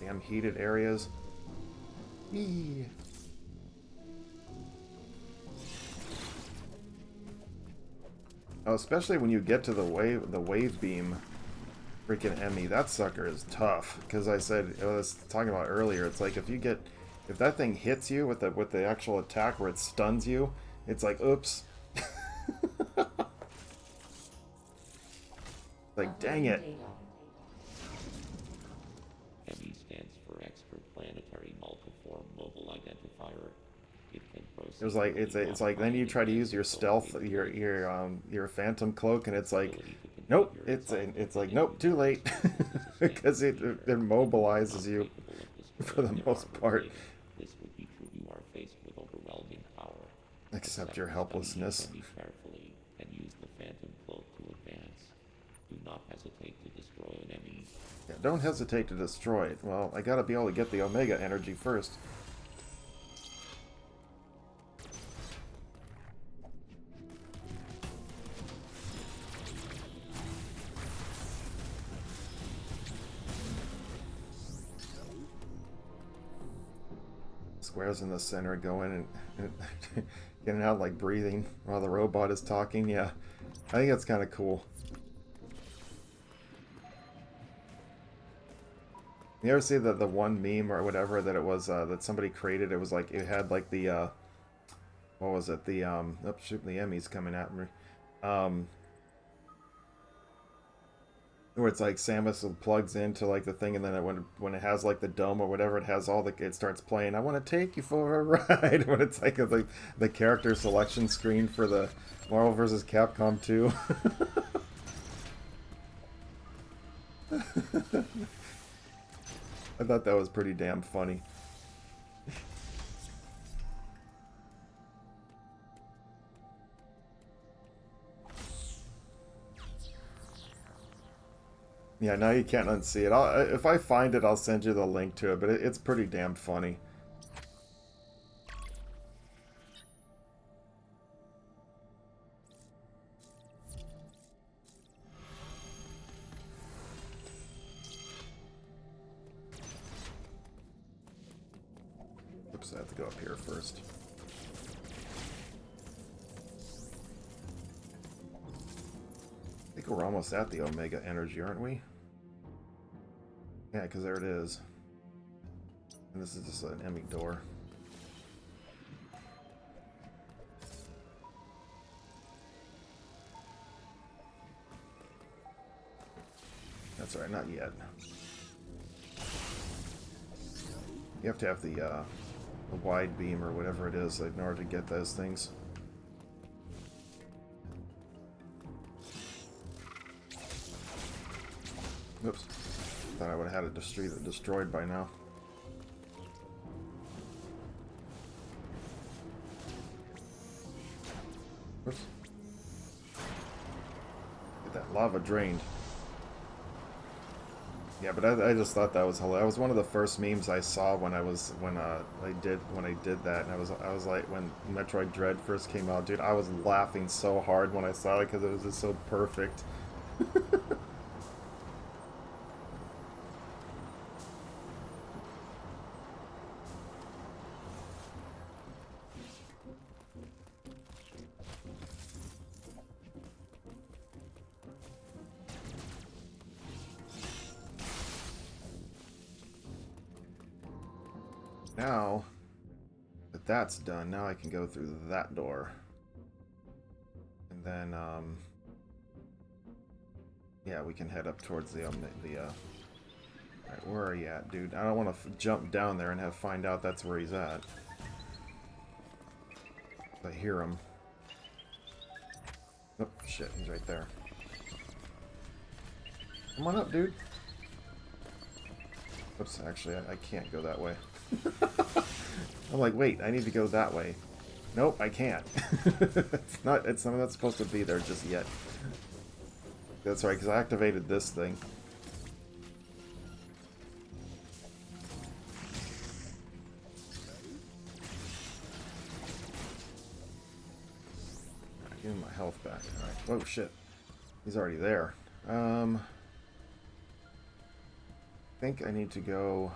Damn heated areas. Eee. Oh, especially when you get to the wave beam freaking Emmy, that sucker is tough. Because I was talking about earlier, it's like if that thing hits you with the actual attack where it stuns you, it's like, oops. Like, dang it. ME stands for Expert Planetary Multiform Mobile Identifier. It was like it's like then you try to use your stealth your phantom cloak and it's like nope, it's like nope, too late. Because it immobilizes you for the most part. This would be true. You are faced with overwhelming power. Except your helplessness. Carefully and use the phantom cloak to advance. Do not hesitate to destroy an enemy. Yeah, don't hesitate to destroy it. Well, I gotta be able to get the Omega energy first. Squares in the center going and getting out like breathing while the robot is talking. Yeah, I think that's kind of cool. You ever see the one meme or whatever that it was that somebody created? It was like it had like the what was it? The oh shoot, the Emmy's coming at me. Um, where it's like Samus plugs into like the thing, and then when it has like the dome or whatever, it has all the it starts playing. I want to take you for a ride. When it's like the character selection screen for the Marvel vs. Capcom 2. I thought that was pretty damn funny. Yeah, now you can't unsee it. If I find it, I'll send you the link to it, but it's pretty damn funny. Oops, I have to go up here first. I think we're almost at the Omega Energy, aren't we? Yeah, because there it is. And this is just an Emmy door. That's alright, not yet. You have to have the wide beam or whatever it is in order to get those things. Oops. Thought I would have had it destroyed by now. Oops. Get that lava drained. Yeah, but I just thought that was hilarious. That was one of the first memes I saw when I did that, and I was like, when Metroid Dread first came out, dude, I was laughing so hard when I saw it because it was just so perfect. Now that that's done, now I can go through that door. And then, yeah, we can head up towards the alright, where are you at, dude? I don't want to jump down there and find out that's where he's at. I hear him. Oh, shit, he's right there. Come on up, dude. Oops, actually, I can't go that way. I'm like, wait, I need to go that way. Nope, I can't. It's not supposed to be there just yet. That's right, because I activated this thing. Right, give him my health back. Alright. Oh shit. He's already there. I think I need to go.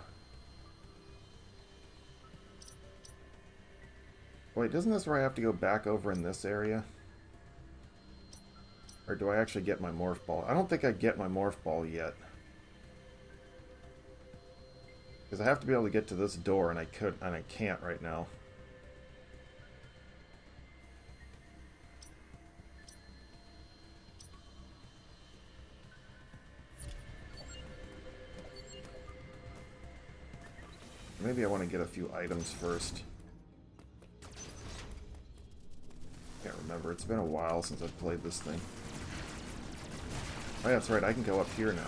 Wait, isn't this where I have to go back over in this area? Or do I actually get my morph ball? I don't think I get my morph ball yet. Because I have to be able to get to this door, and I can't right now. Maybe I want to get a few items first. Can't remember. It's been a while since I've played this thing. Oh yeah, that's right. I can go up here now.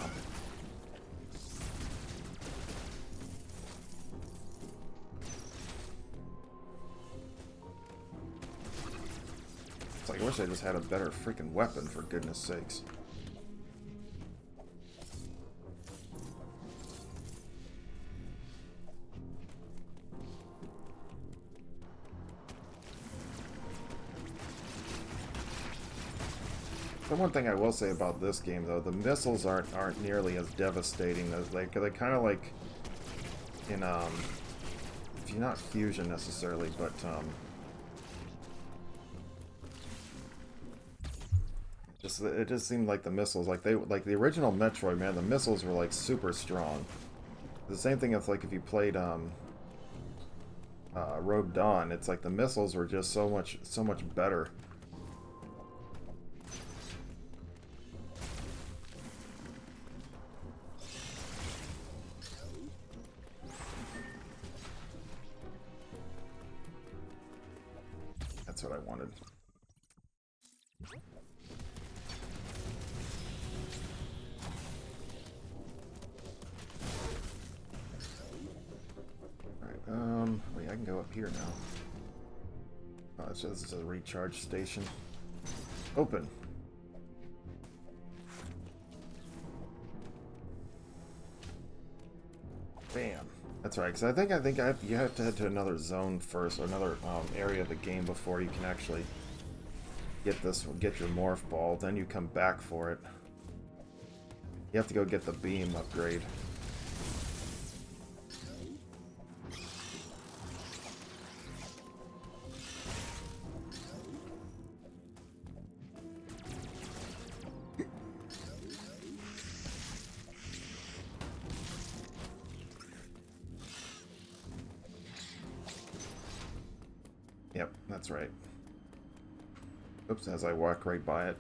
It's like, I wish I just had a better freaking weapon, for goodness sakes. The one thing I will say about this game, though, the missiles aren't nearly as devastating as they kind of like in if you're not fusion necessarily, but it just seemed like the missiles, like the original Metroid, man, the missiles were like super strong. The same thing as like if you played Rogue Dawn, it's like the missiles were just so much better. That's what I wanted. Wait, I can go up here now. Oh, this is a recharge station. Open. Bam. That's right, because you have to head to another zone first, or another area of the game before you can actually get your morph ball. Then you come back for it. You have to go get the beam upgrade. Yep, that's right. Oops, as I walk right by it.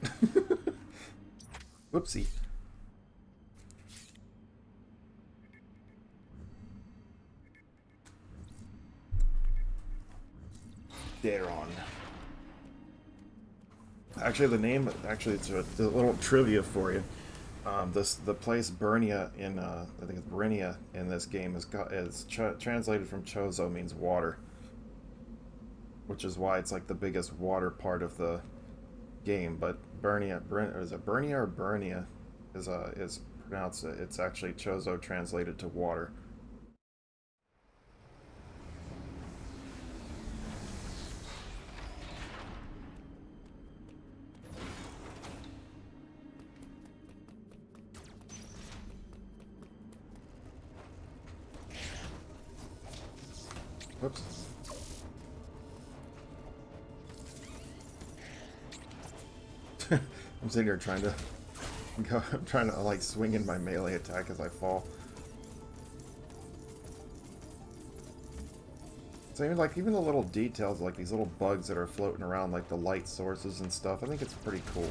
Whoopsie. Daron. Actually, the name, it's a little trivia for you. The place Bernia in, I think it's Brinia in this game is translated from Chozo, means water. Which is why it's like the biggest water part of the game. But is it Bernia or Bernia is pronounced, it's actually Chozo translated to water. Whoops. I'm sitting here trying to go, I'm trying to like swing in my melee attack as I fall. So even the little details, like these little bugs that are floating around, like the light sources and stuff, I think it's pretty cool.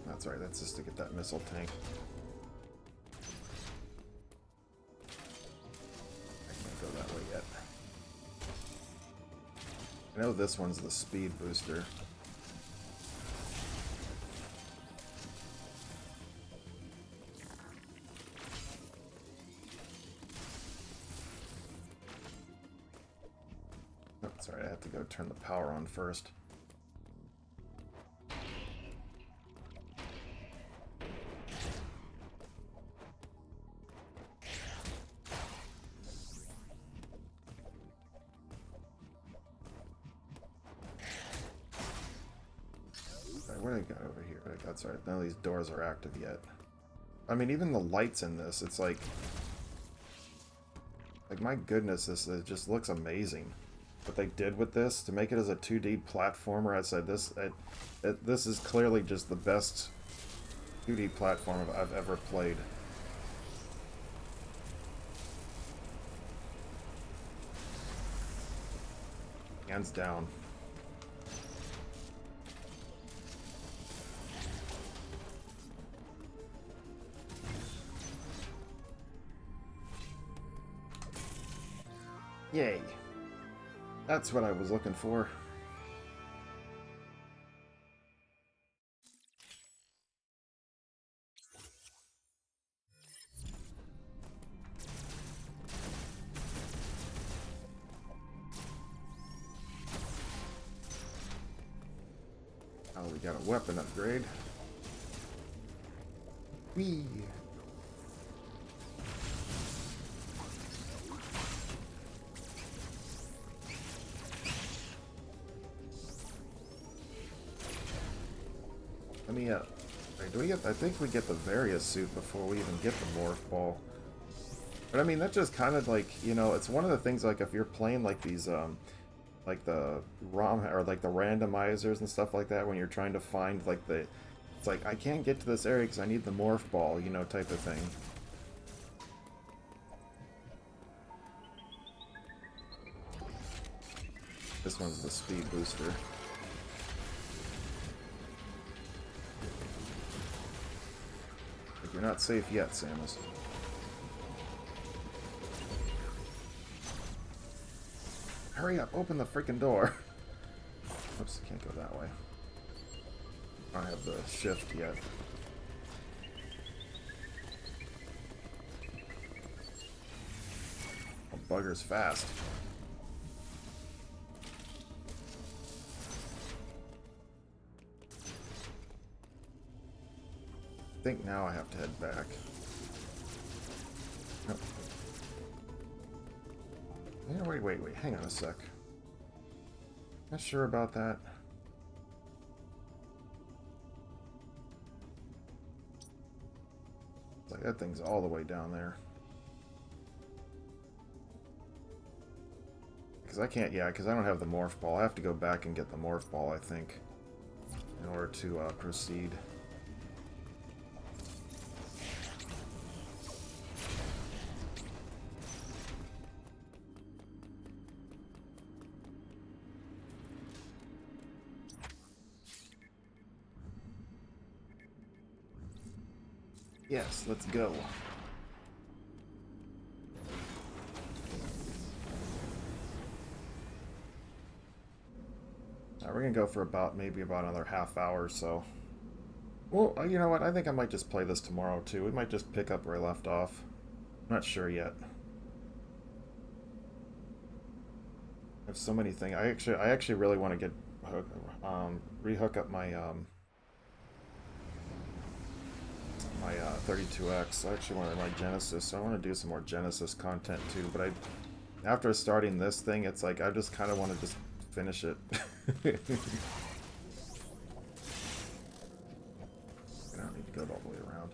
That's right, that's just to get that missile tank. I can't go that way yet. I know this one's the speed booster. Oh, sorry, I have to go turn the power on first. What do I got over here? That's right. None of these doors are active yet. I mean, even the lights in this, it's like my goodness, this it just looks amazing. What they did with this to make it as a 2D platformer, I said this is clearly just the best 2D platform I've ever played. Hands down. Yay. That's what I was looking for. Oh, we got a weapon upgrade. Whee! Let me wait, do we get? I think we get the Various suit before we even get the Morph Ball. But I mean, that just kind of like, you know, it's one of the things, like if you're playing like these like the ROM or like the randomizers and stuff like that, when you're trying to find like the It's like, I can't get to this area because I need the morph ball, you know, type of thing. This one's the speed booster. But you're not safe yet, Samus. Hurry up, open the freaking door. Oops, can't go that way. I don't have the shift yet. Oh, bugger's fast. I think now I have to head back. Nope. Yeah, wait, hang on a sec. Not sure about that. It's like that thing's all the way down there. Because I can't, yeah, because I don't have the morph ball. I have to go back and get the morph ball, I think, in order to proceed. Yes, let's go. We're gonna go for maybe about another half hour or so. Well, you know what? I think I might just play this tomorrow too. We might just pick up where I left off. I'm not sure yet. I have so many things. I actually really want to get rehook up my my 32X. I actually wanted my Genesis, so I want to do some more Genesis content too. But after starting this thing, it's like I just kind of want to just finish it. I don't need to go all the way around.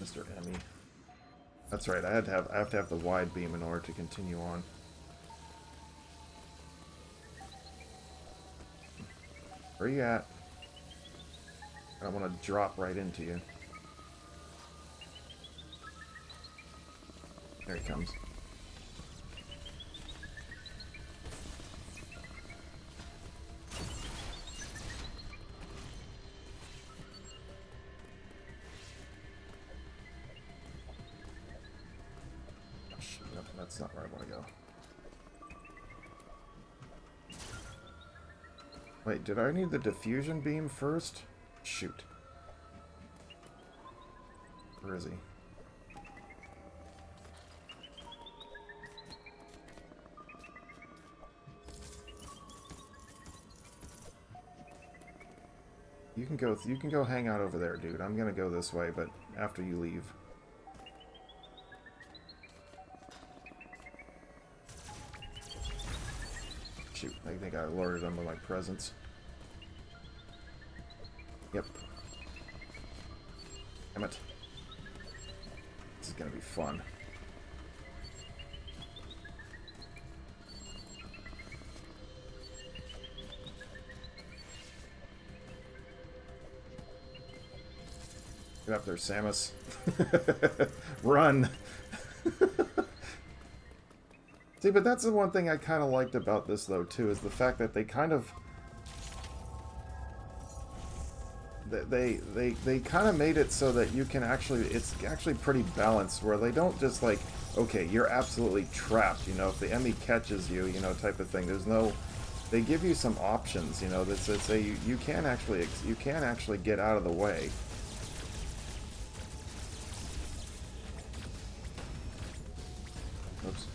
Mr. Emmy. That's right. I have to have the wide beam in order to continue on. Where are you at? I don't want to drop right into you. There he comes. Nope, that's not where I want to go. Wait, did I need the diffusion beam first? Shoot. Where is he? You can go hang out over there, dude. I'm gonna go this way, but after you leave. Shoot, I think I alerted him with my presence. Yep. Damn it. This is gonna be fun. Get up there, Samus. Run! See, but that's the one thing I kind of liked about this, though, too, is the fact that they kind of... They kind of made it so that you can actually... It's actually pretty balanced, where they don't just, like, okay, you're absolutely trapped, you know, if the enemy catches you, you know, type of thing. There's no... They give you some options, you know, that say you can actually get out of the way. Oops.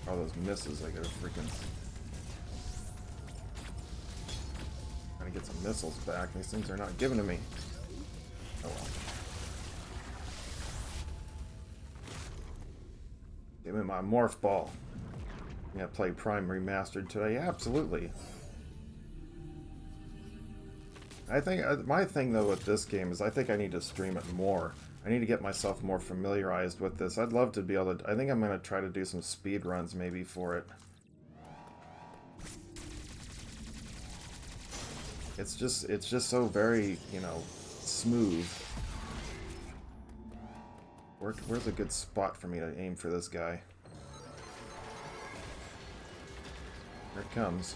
All those misses, I gotta freaking... Trying to get some missiles back. These things are not given to me. Oh well. Give me my morph ball. I'm gonna play Prime Remastered today. Absolutely. I think my thing though with this game is I think I need to stream it more I need to get myself more familiarized with this. I'd love to be able to... I think I'm going to try to do some speed runs maybe for it. It's just so very, you know, smooth. Where's a good spot for me to aim for this guy? Here it comes.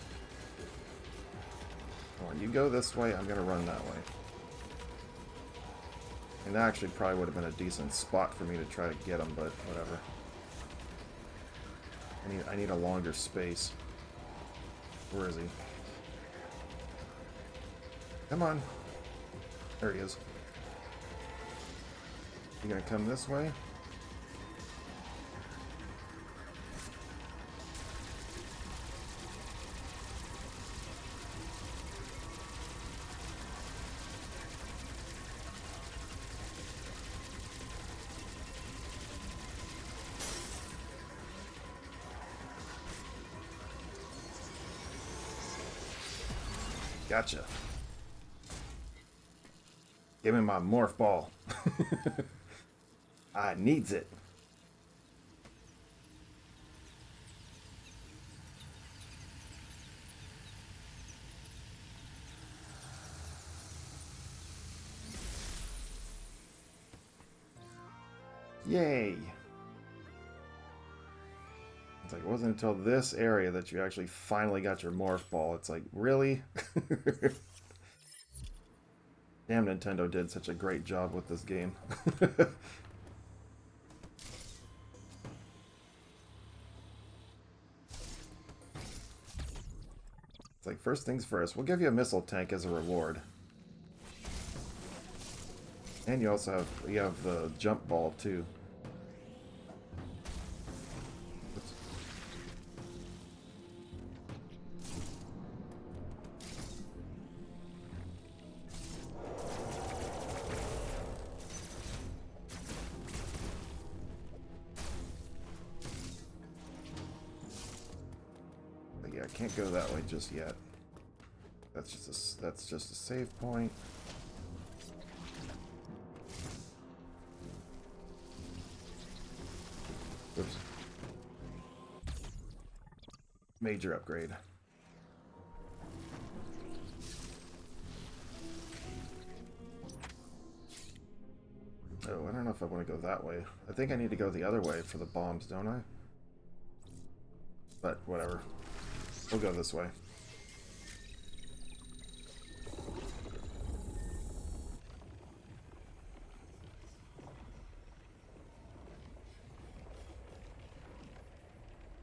Come on, you go this way, I'm gonna run that way. And that actually probably would have been a decent spot for me to try to get him, but whatever. I need a longer space. Where is he? Come on. There he is. You gonna come this way? Gotcha. Give me my morph ball. I needs it. Yay. It's like, it wasn't until this area that you actually finally got your morph ball. It's like, really? Damn, Nintendo did such a great job with this game. It's like, first things first, we'll give you a missile tank as a reward. And you also have the jump ball too. Oops. But yeah, I can't go that way just yet. That's just a save point. Oops. Major upgrade. Oh, I don't know if I want to go that way. I think I need to go the other way for the bombs, don't I? But whatever. We'll go this way.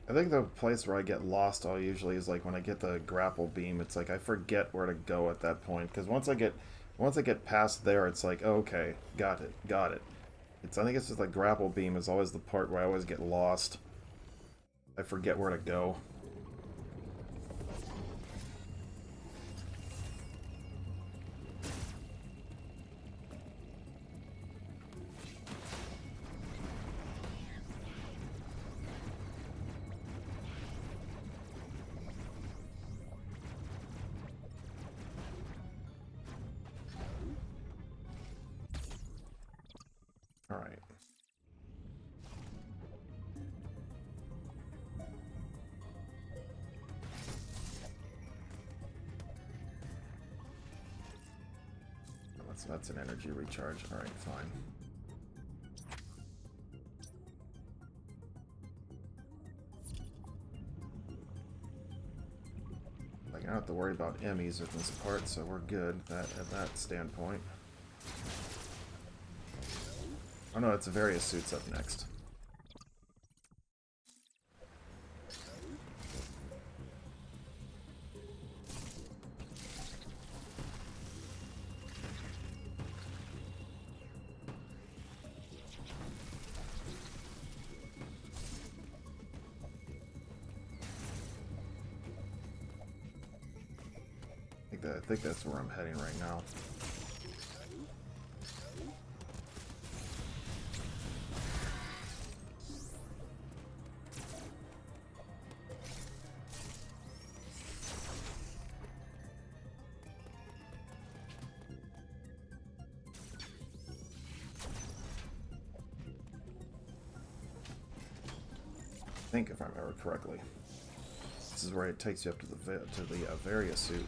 I think the place where I get lost all usually is like when I get the grapple beam. It's like I forget where to go at that point, because once I get past there, it's like, oh, okay, got it. I think it's just like grapple beam is always the part where I always get lost. I forget where to go. All right. That's an energy recharge. All right, fine. Like, I don't have to worry about Emmys with this part, so we're good at that standpoint. Oh no, it's various suits up next. I think that's where I'm heading right now. think, if I remember correctly. This is where it takes you up to the Varia suit.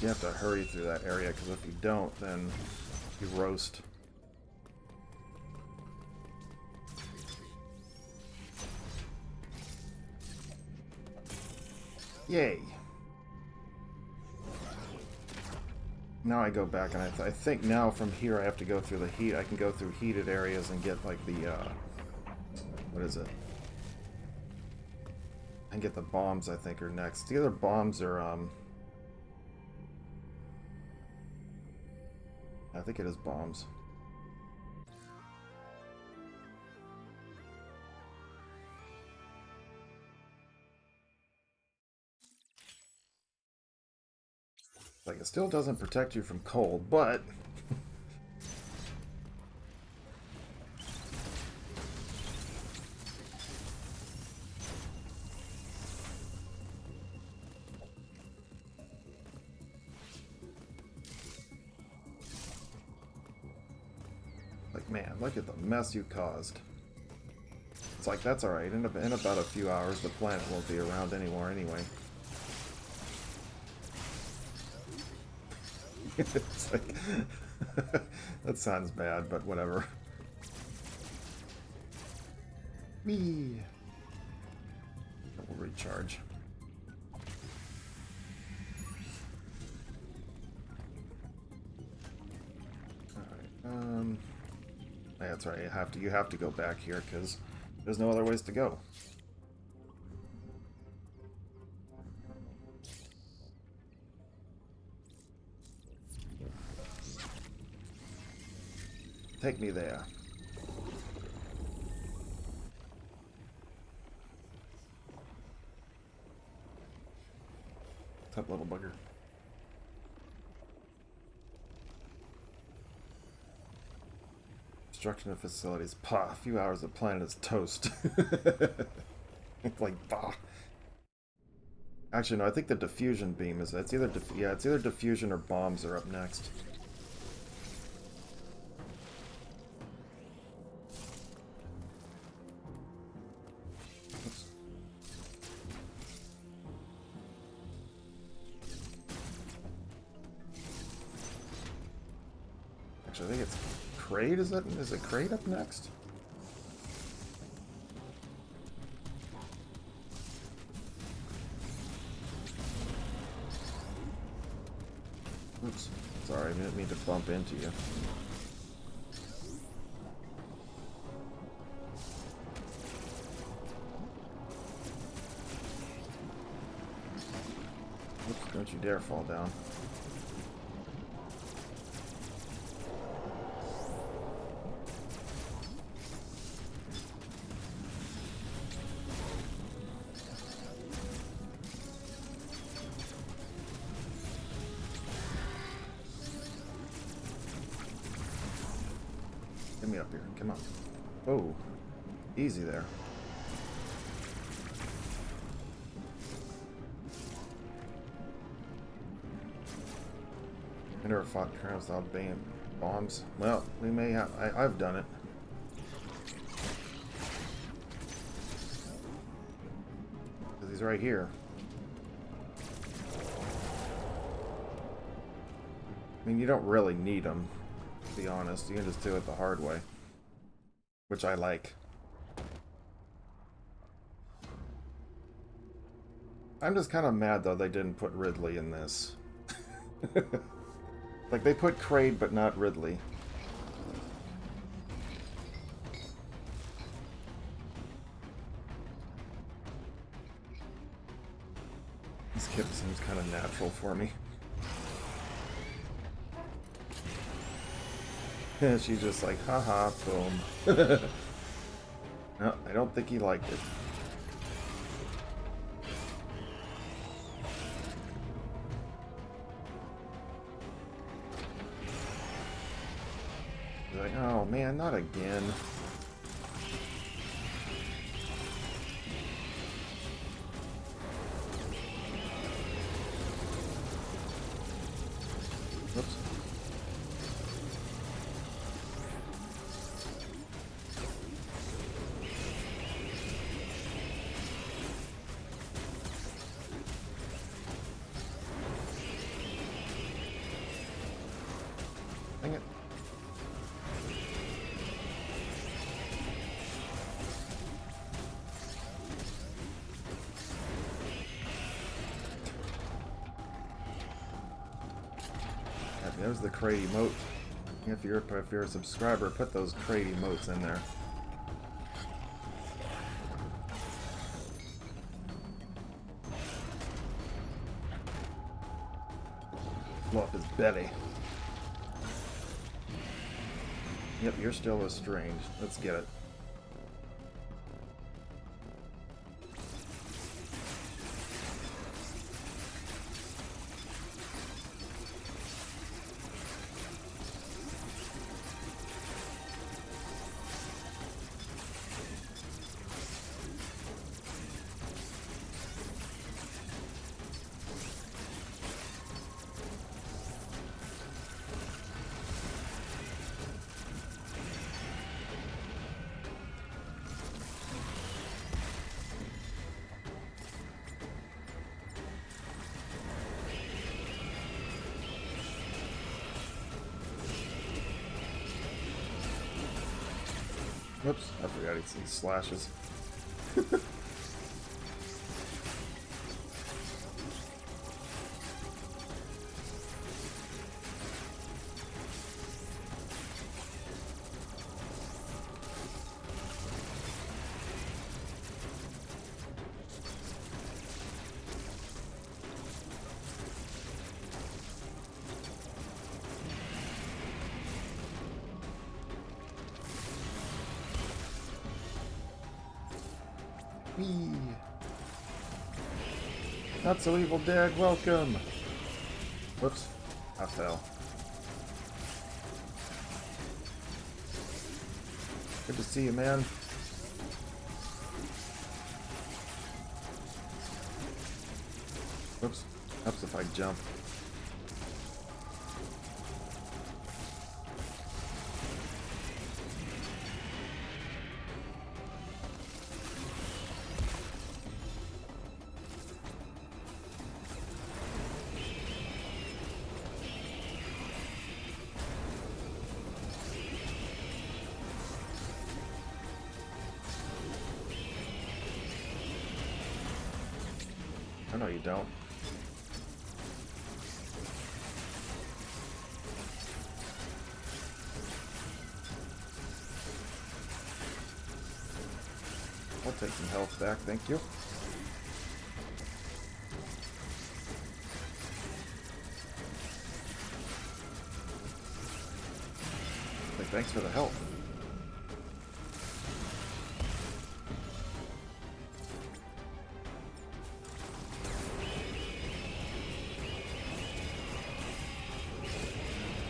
You have to hurry through that area, because if you don't, then you roast. Yay! Now I go back, and I think now from here I have to go through the heat. I can go through heated areas and get, like, the, what is it? And get the bombs, I think, are next. The other bombs are, I think it is bombs. Like, it still doesn't protect you from cold, but... like, man, look at the mess you caused. It's like, that's alright. In about a few hours, the planet won't be around anymore anyway. It's like... that sounds bad, but whatever. Me. We'll recharge. Alright, yeah, that's right, you have to go back here, because there's no other ways to go. Take me there. What's up, little bugger? Construction of facilities. Pah, a few hours the planet is toast. It's like, bah. Actually, no, I think the diffusion beam is... It's either diffusion or bombs are up next. Actually, I think it's Kraid, is it Kraid up next? Oops. Sorry, I didn't mean to bump into you. Oops, don't you dare fall down. Get me up here. Come on. Oh. Easy there. I never fought Colonels without bombs. Well, we may have... I've done it. Because he's right here. I mean, you don't really need him, to be honest. You can just do it the hard way. Which I like. I'm just kind of mad, though, they didn't put Ridley in this. Like, they put Kraid, but not Ridley. This kid seems kind of natural for me. She's just like, haha, boom. No, I don't think he liked it. He's like, oh man, not again. Whoops. Dang it. There's the crate emote. If you're a subscriber, put those crate emotes in there. Blow up his belly. Yep, you're still estranged. Let's get it. Whoops, I forgot he slashes. Whee! Not so evil, Dad. Welcome. Whoops, I fell. Good to see you, man. Whoops. Helps if I jump. I know you don't. I'll take some health back, thank you. Hey, thanks for the help.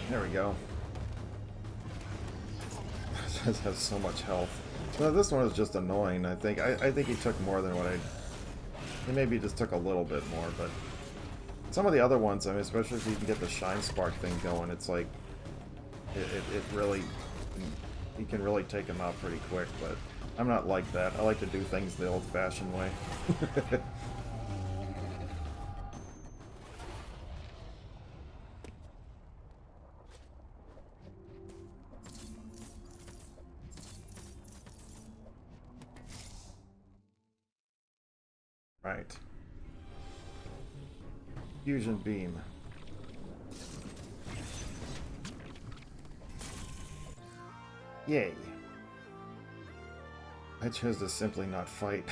There we go. This has so much health. No, this one is just annoying. I think he took more than what I. He maybe just took a little bit more, but some of the other ones, I mean, especially if you can get the shine spark thing going, it's like it really, you can really take them out pretty quick. But I'm not like that. I like to do things the old-fashioned way. Right. Fusion beam. Yay. I chose to simply not fight.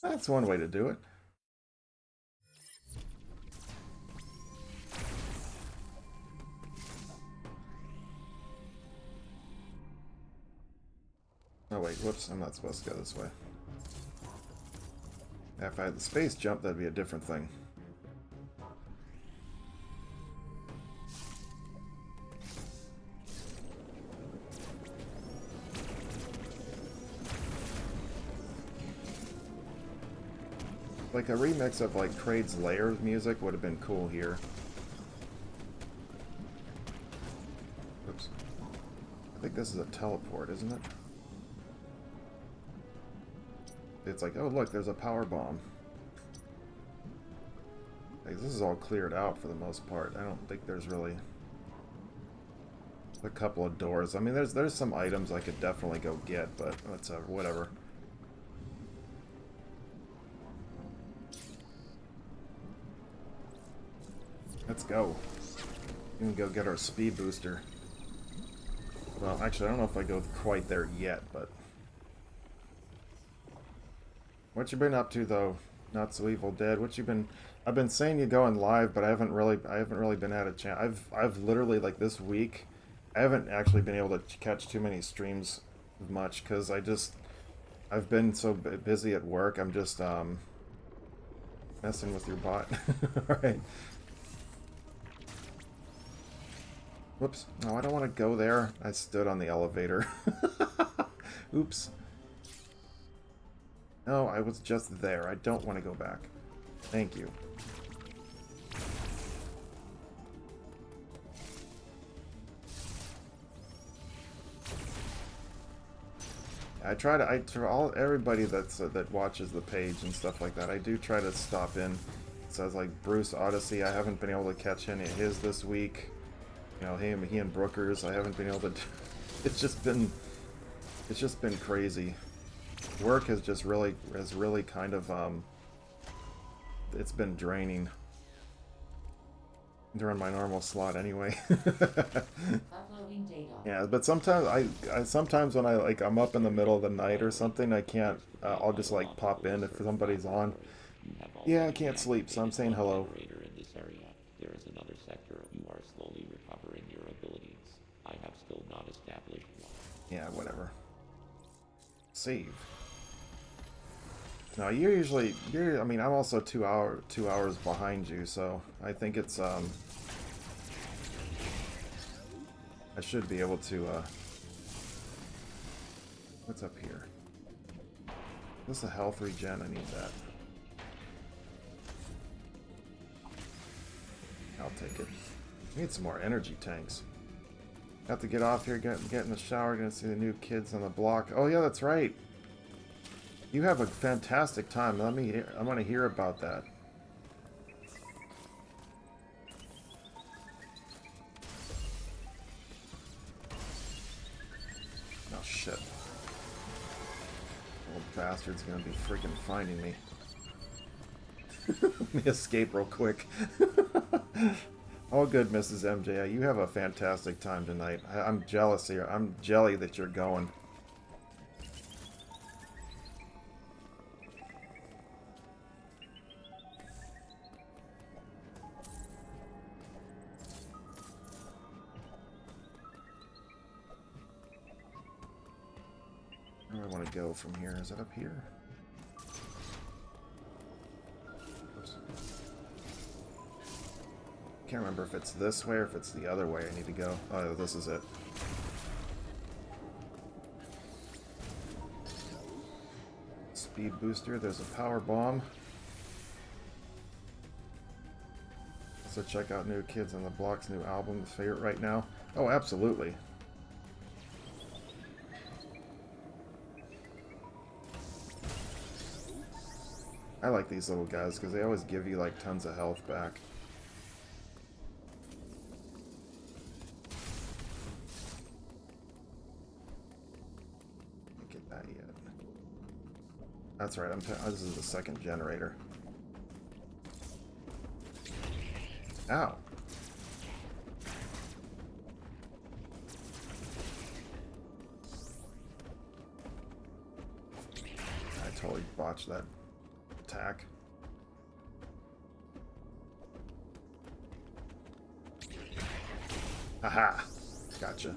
That's one way to do it. Oh wait, whoops, I'm not supposed to go this way. If I had the space jump, that'd be a different thing. Like a remix of like Kraid's Lair music would have been cool here. Oops. I think this is a teleport, isn't it? It's like, oh look, there's a power bomb. Like, this is all cleared out for the most part. I don't think there's really a couple of doors. I mean, there's some items I could definitely go get, but it's whatever. Let's go. We can go get our speed booster. Well, actually, I don't know if I go quite there yet, but... What you been up to, though? Not So Evil Dead. What you been... I've been saying you going live, but I haven't really been at a chance. I've literally, like, this week, I haven't actually been able to catch too many streams much, because I've been so busy at work, I'm just, messing with your bot. Alright. Whoops. No, I don't want to go there. I stood on the elevator. Oops. No, I was just there. I don't want to go back. Thank you. Everybody that watches the page and stuff like that, I do try to stop in. It says like Bruce Odyssey, I haven't been able to catch any of his this week. You know, he and Brookers, I haven't been able to... It's just been crazy. Work has really kind of, it's been draining. During my normal slot anyway. Uploading data. Yeah, but sometimes sometimes when I'm up in the middle of the night or something, I can't, I'll just like pop in if somebody's on. Yeah, I can't sleep, so I'm saying hello. In this area, there is another sector. You are slowly recovering your abilities. I have still not established one. Yeah, whatever. Save. No, I mean, I'm also 2 hours behind you, so I think it's, I should be able to, what's up here? Is this a health regen? I need that. I'll take it. I need some more energy tanks. Have to get off here, get in the shower, gonna see the new kids on the block. Oh yeah, that's right. You have a fantastic time. I want to hear about that. Oh shit. Old bastard's gonna be freaking finding me. Let me escape real quick. All good, Mrs. MJ. You have a fantastic time tonight. I'm jealous here. I'm jelly that you're going. Where do I want to go from here? Is it up here? Oops. Can't remember if it's this way or if it's the other way I need to go. Oh, this is it. Speed booster. There's a power bomb. So check out New Kids on the Block's new album. Favorite right now? Oh, absolutely. I like these little guys because they always give you like tons of health back. Can't get that yet. That's right. This is the second generator. Ow. I totally botched that attack. Haha. Gotcha.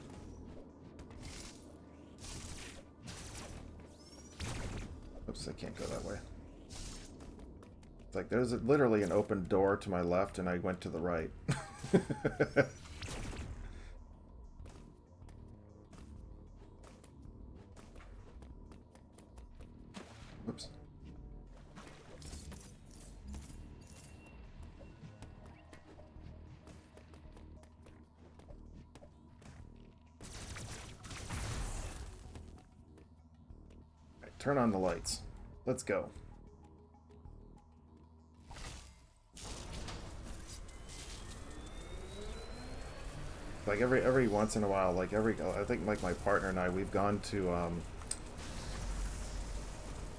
Oops, I can't go that way. It's like there's literally an open door to my left and I went to the right. Oops. Right, turn on the lights. Let's go. Like every once in a while, like I think like my partner and I, we've gone to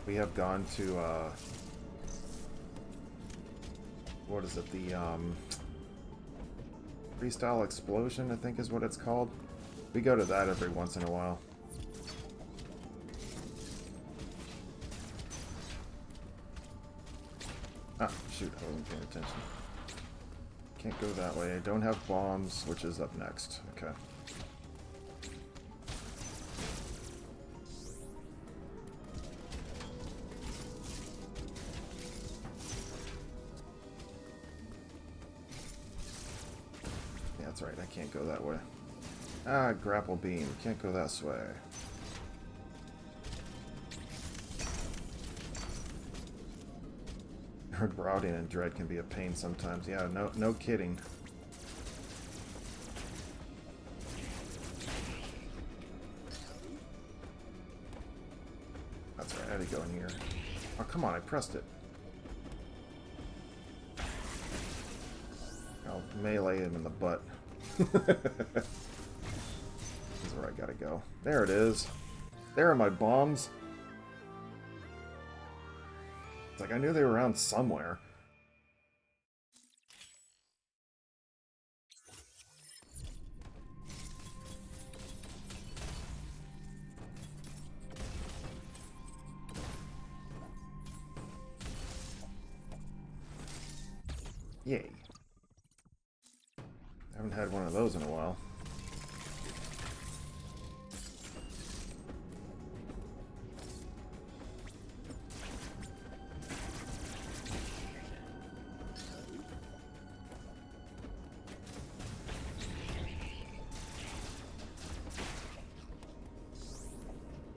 we have gone to what is it, the Freestyle Explosion, I think is what it's called. We go to that every once in a while. Ah, shoot, I wasn't paying attention. Can't go that way. I don't have bombs, which is up next. Okay. Yeah, that's right. I can't go that way. Ah, grapple beam. Can't go this way. Routing and dread can be a pain sometimes. Yeah, no kidding. That's right, I had to go in here. Oh, come on, I pressed it. I'll melee him in the butt. This is where I gotta go. There it is. There are my bombs. It's like I knew they were around somewhere. Yay. I haven't had one of those in a while.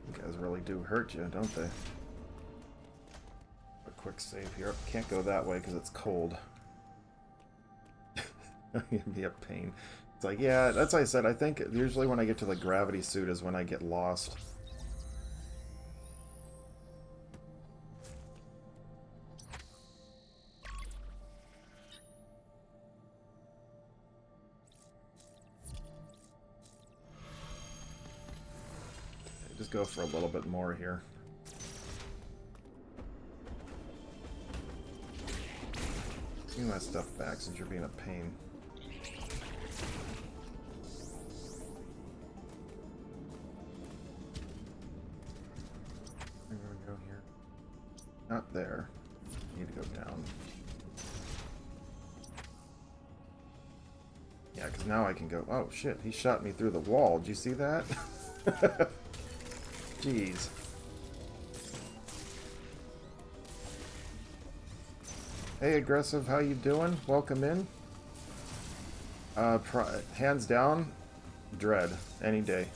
You guys really do hurt you, don't they? A quick save here. Can't go that way because it's cold. It'd be a pain. It's like, yeah, that's what I said. I think usually when I get to the gravity suit is when I get lost. Just go for a little bit more here. Give me my stuff back since you're being a pain. I'm gonna go here. Not there. Need to go down. Yeah, because now I can go. Oh shit! He shot me through the wall. Did you see that? Jeez. Hey, Aggressive, how you doing? Welcome in. Hands down, Dread. Any day.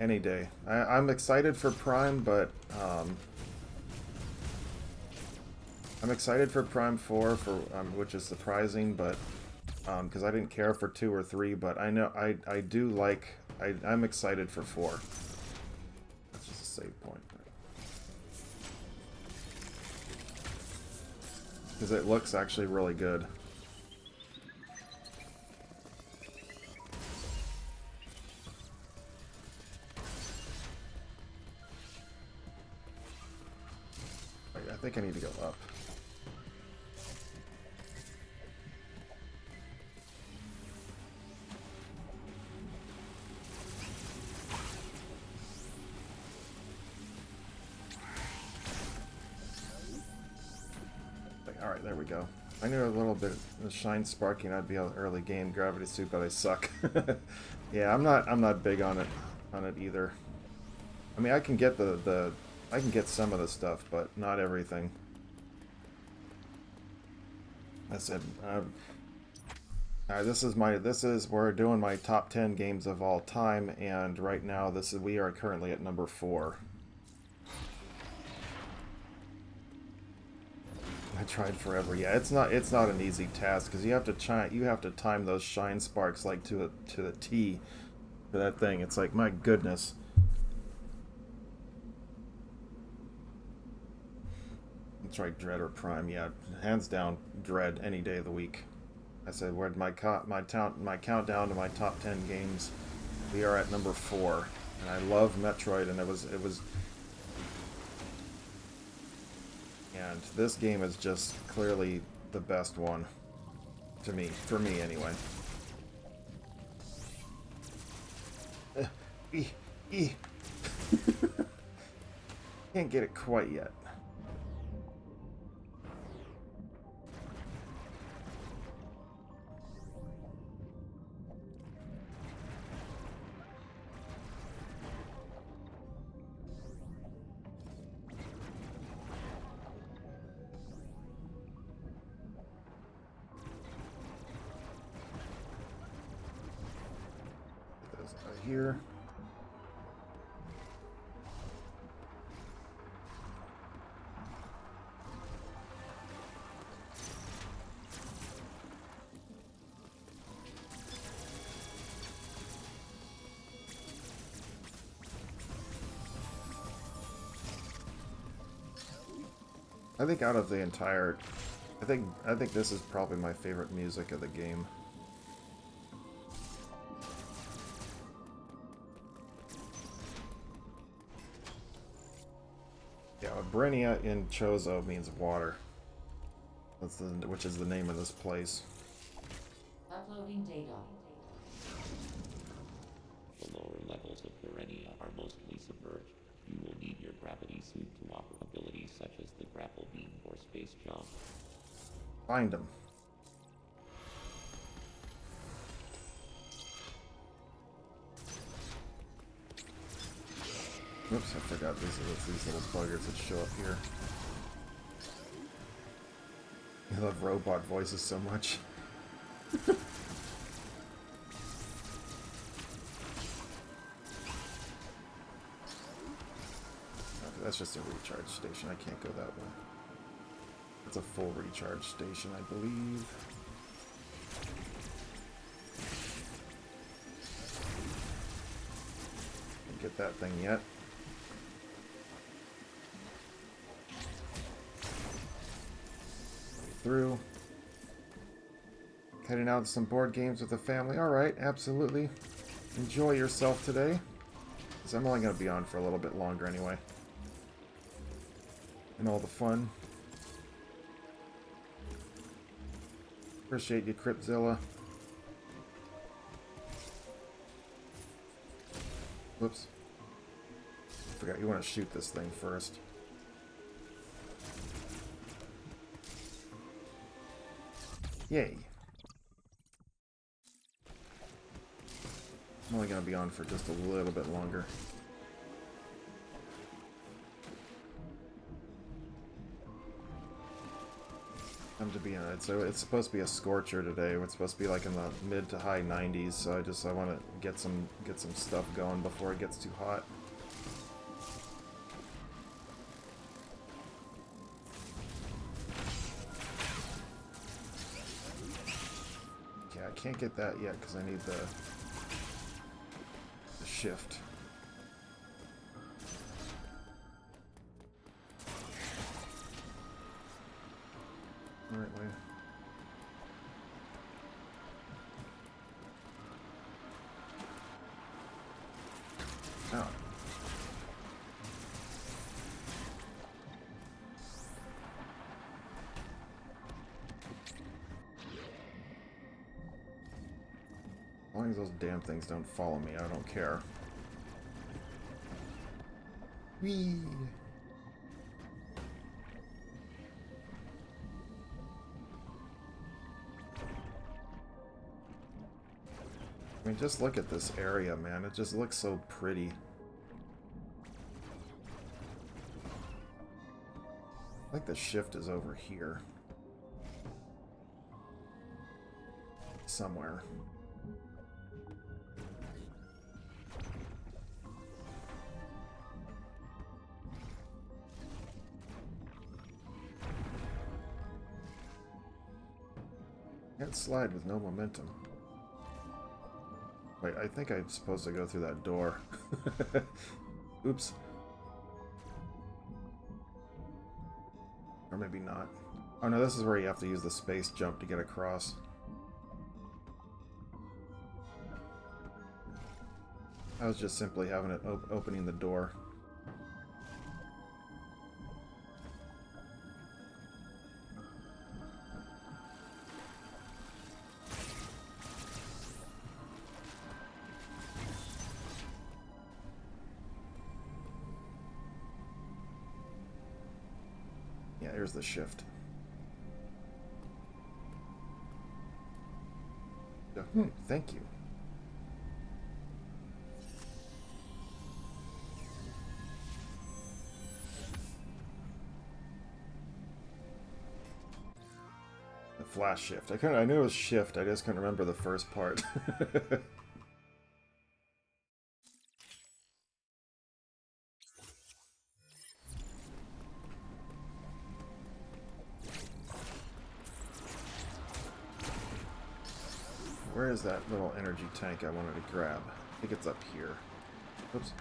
Any day. I'm excited for Prime, but I'm excited for Prime 4, for which is surprising, but because I didn't care for 2 or 3, but I know I do like. I'm excited for 4. That's just a save point. Because it looks actually really good. I think I need to go up. Alright, there we go. I knew a little bit of shine sparking I'd be able to early game gravity suit, but I suck. Yeah, I'm not big on it either. I mean, I can get I can get some of the stuff, but not everything. I said, this is we're doing my top 10 games of all time, and right now we are currently at number 4. I tried forever. Yeah, it's not an easy task because you have to time those shine sparks like to the T for that thing. It's like, my goodness. That's right, Dread or Prime. Yeah, hands down, Dread any day of the week. I said, where'd my countdown to my top 10 games? We are at number 4, and I love Metroid, and and this game is just clearly the best one to me, for me anyway. E, e. Can't get it quite yet. Put those out here. I think out of the entire, I think this is probably my favorite music of the game. Yeah, Brenia in Chozo means water. Which is the name of this place. Uploading data. The lower levels of Garenia are mostly submerged. You will need your gravity suit to offer abilities such as the grapple beam or space jump. Find them. Oops, I forgot these little buggers that show up here. I love robot voices so much. Okay, that's just a recharge station. I can't go that way. It's a full recharge station, I believe. Can't get that thing yet. Through. Heading out to some board games with the family. Alright, absolutely. Enjoy yourself today. Because I'm only going to be on for a little bit longer anyway. And all the fun. Appreciate you, Cryptzilla. Whoops. Forgot you want to shoot this thing first. Yay. I'm only going to be on for just a little bit longer. Time to be in it. So it's supposed to be a scorcher today. It's supposed to be like in the mid to high 90s. So I want to get some stuff going before it gets too hot. Okay, I can't get that yet because I need the shift. All right, way. Oh. As long as those damn things don't follow me, I don't care. Whee! I mean, just look at this area, man. It just looks so pretty. I think the shift is over here. Somewhere. Can't slide with no momentum. Wait, I think I'm supposed to go through that door. Oops. Or maybe not. Oh no, this is where you have to use the space jump to get across. I was just simply having it opening the door. Yeah, here's the shift. Thank you. The flash shift. I knew it was shift, I just couldn't remember the first part. Where is that little energy tank I wanted to grab? I think it's up here. Oops.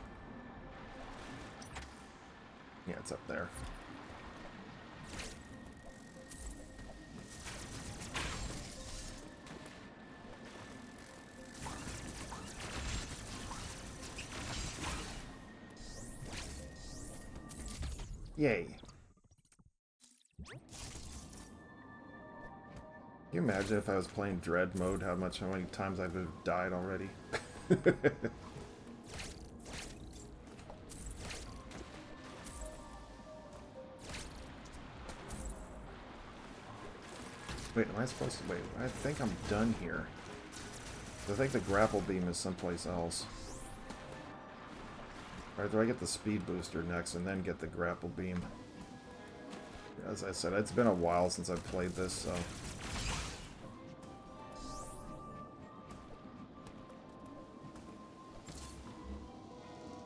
Yeah, it's up there. Yay. Can you imagine if I was playing Dread mode, how many times I would have died already? Wait, am I supposed to... Wait, I think I'm done here. I think the grapple beam is someplace else. Or do I get the speed booster next and then get the grapple beam? As I said, it's been a while since I've played this, so...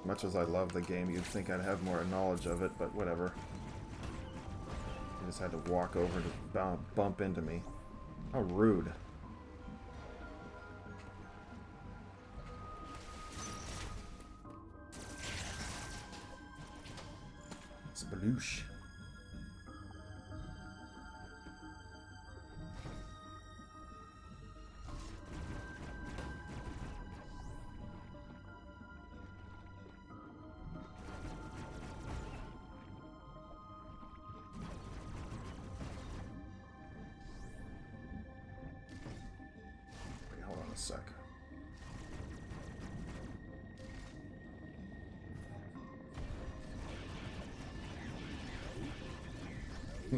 Much as I love the game, you'd think I'd have more knowledge of it, but whatever. I just had to walk over to bump into me. How rude. Sploosh. A sec.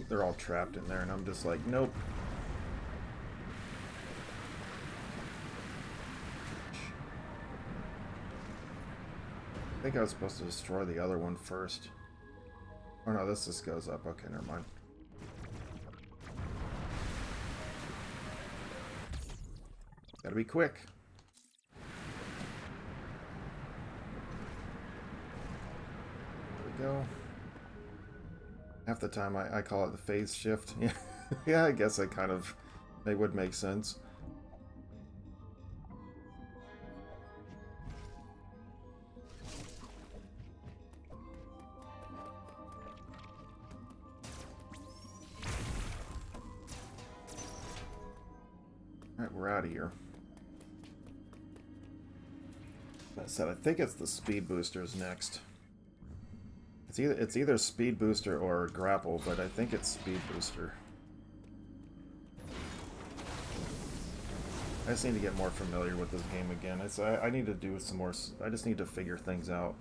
They're all trapped in there, and I'm just like, nope. I think I was supposed to destroy the other one first. Oh no, this just goes up. Okay, never mind. Gotta be quick. There we go. Half the time I call it the phase shift. Yeah, yeah, I guess they would make sense. Alright, we're out of here. Like I said, I think it's the speed boosters next. It's either speed booster or grapple, but I think it's speed booster. I just need to get more familiar with this game again. I need to do some more. I just need to figure things out.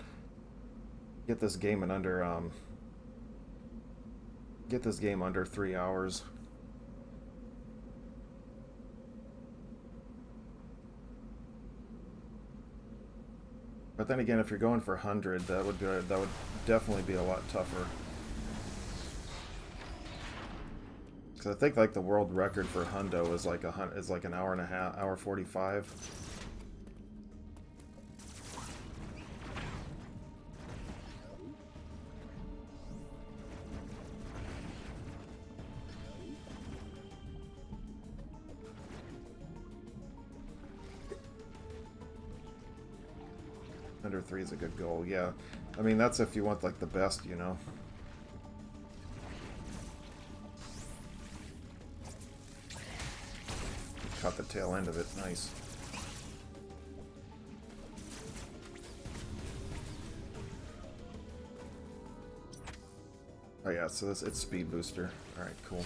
Get this game in under Get this game under 3 hours. But then again, if you're going for 100, that would definitely be a lot tougher. Because I think like the world record for hundo is like an hour and a half, hour 45. Under 3 is a good goal, yeah. I mean, that's if you want, like, the best, you know? Caught the tail end of it. Nice. Oh, yeah, so it's speed booster. Alright, cool.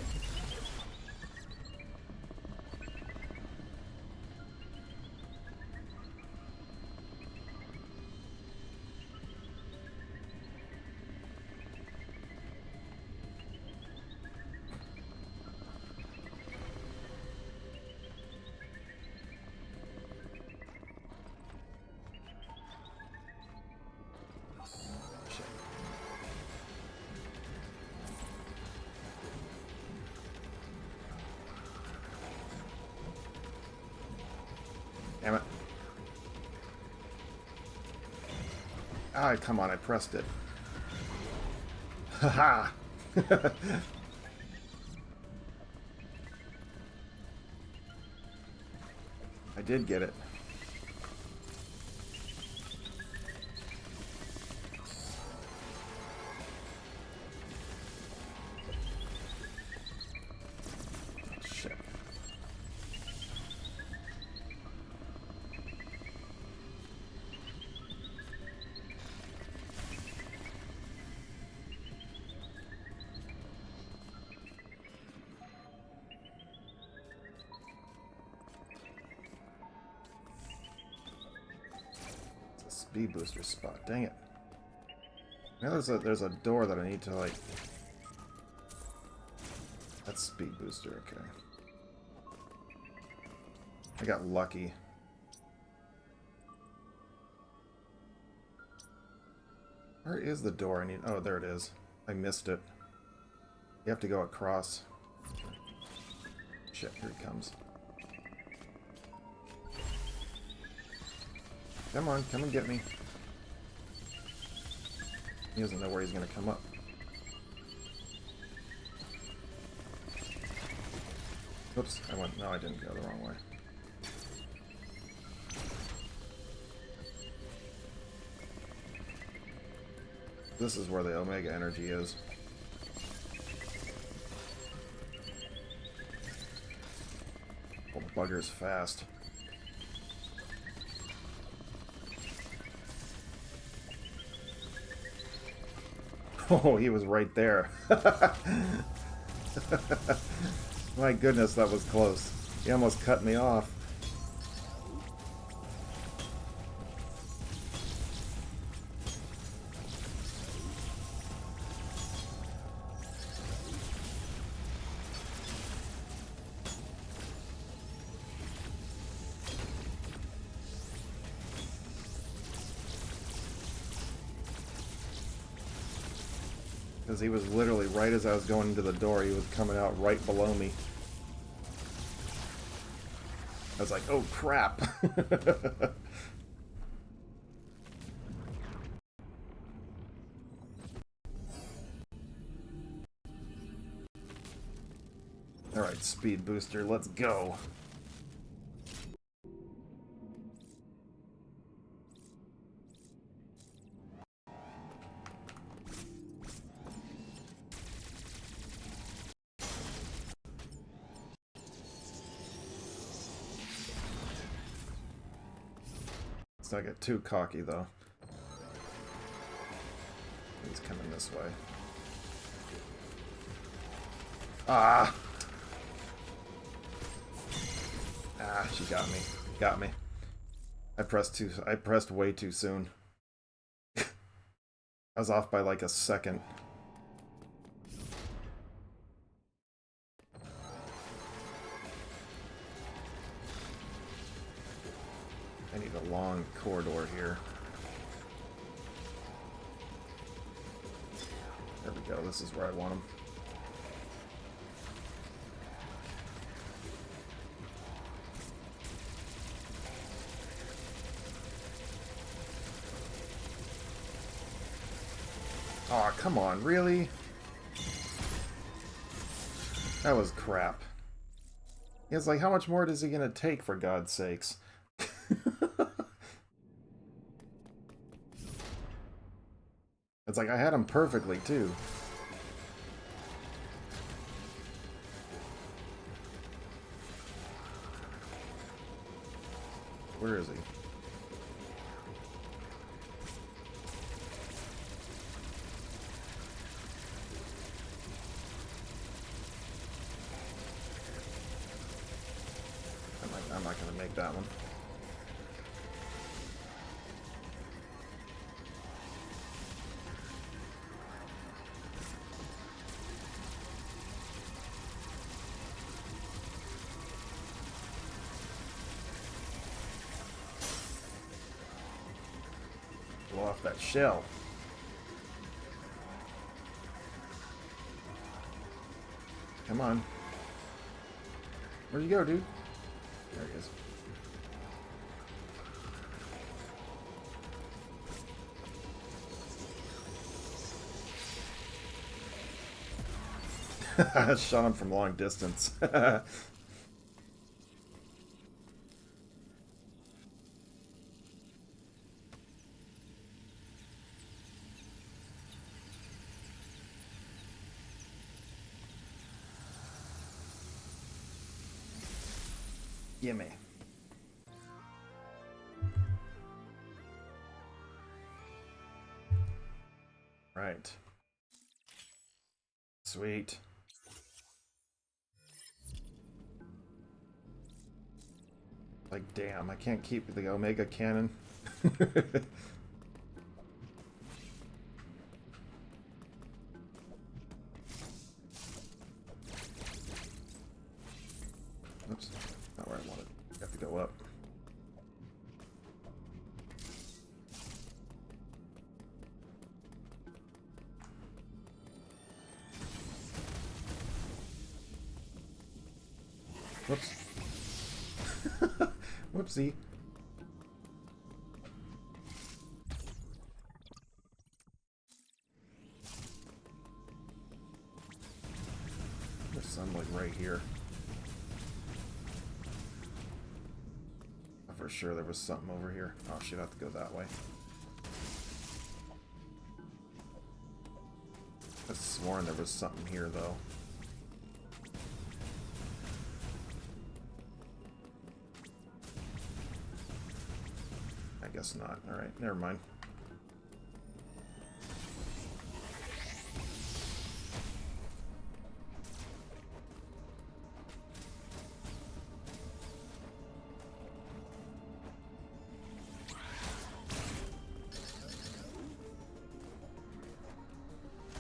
Damn it. Ah, come on, I pressed it. Haha! I did get it. Shit. Speed booster spot. Dang it. Now there's a door that I need to like. That's speed booster, okay. I got lucky. Where is the door I need? Oh, there it is. I missed it. You have to go across. Shit, here he comes. Come on, come and get me. He doesn't know where he's gonna come up. Oops, no, I didn't go the wrong way. This is where the Omega energy is. Oh, the bugger's fast. Oh, he was right there. My goodness, that was close. He almost cut me off. Because he was literally right as I was going into the door, he was coming out right below me. I was like, oh crap. Alright, speed booster, let's go. Let's not get too cocky, though. He's coming this way. Ah! Ah, she got me. Got me. I pressed way too soon. I was off by like a second. I need a long corridor here. There we go, this is where I want him. come on, really? That was crap. It's like, how much more is he gonna take, for God's sakes? It's like, I had him perfectly, too. Where is he? I'm not gonna make that one. Blow off that shell. Come on. Where'd you go, dude? There he is. I shot him from long distance. Gimme. Right. Sweet. Like, damn, I can't keep the Omega Cannon. Oops, not where I wanted. I have to go up. Whoops. Whoopsie. There's some like right here. For sure there was something over here. Oh shit, I have to go that way. I could have sworn there was something here though. I guess not. Alright, never mind.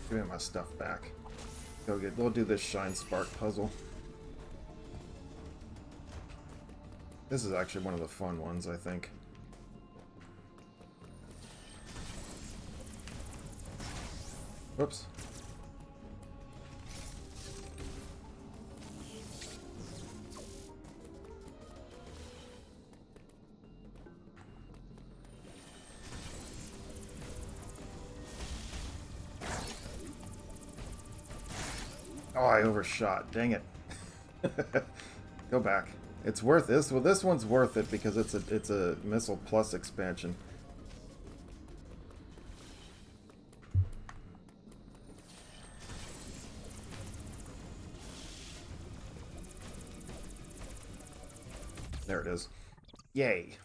Give me my stuff back. We'll do this Shine Spark puzzle. This is actually one of the fun ones, I think. Whoops. Oh, I overshot. Dang it. Go back. It's worth this. Well, this one's worth it because it's a Missile Plus expansion. There it is. Yay.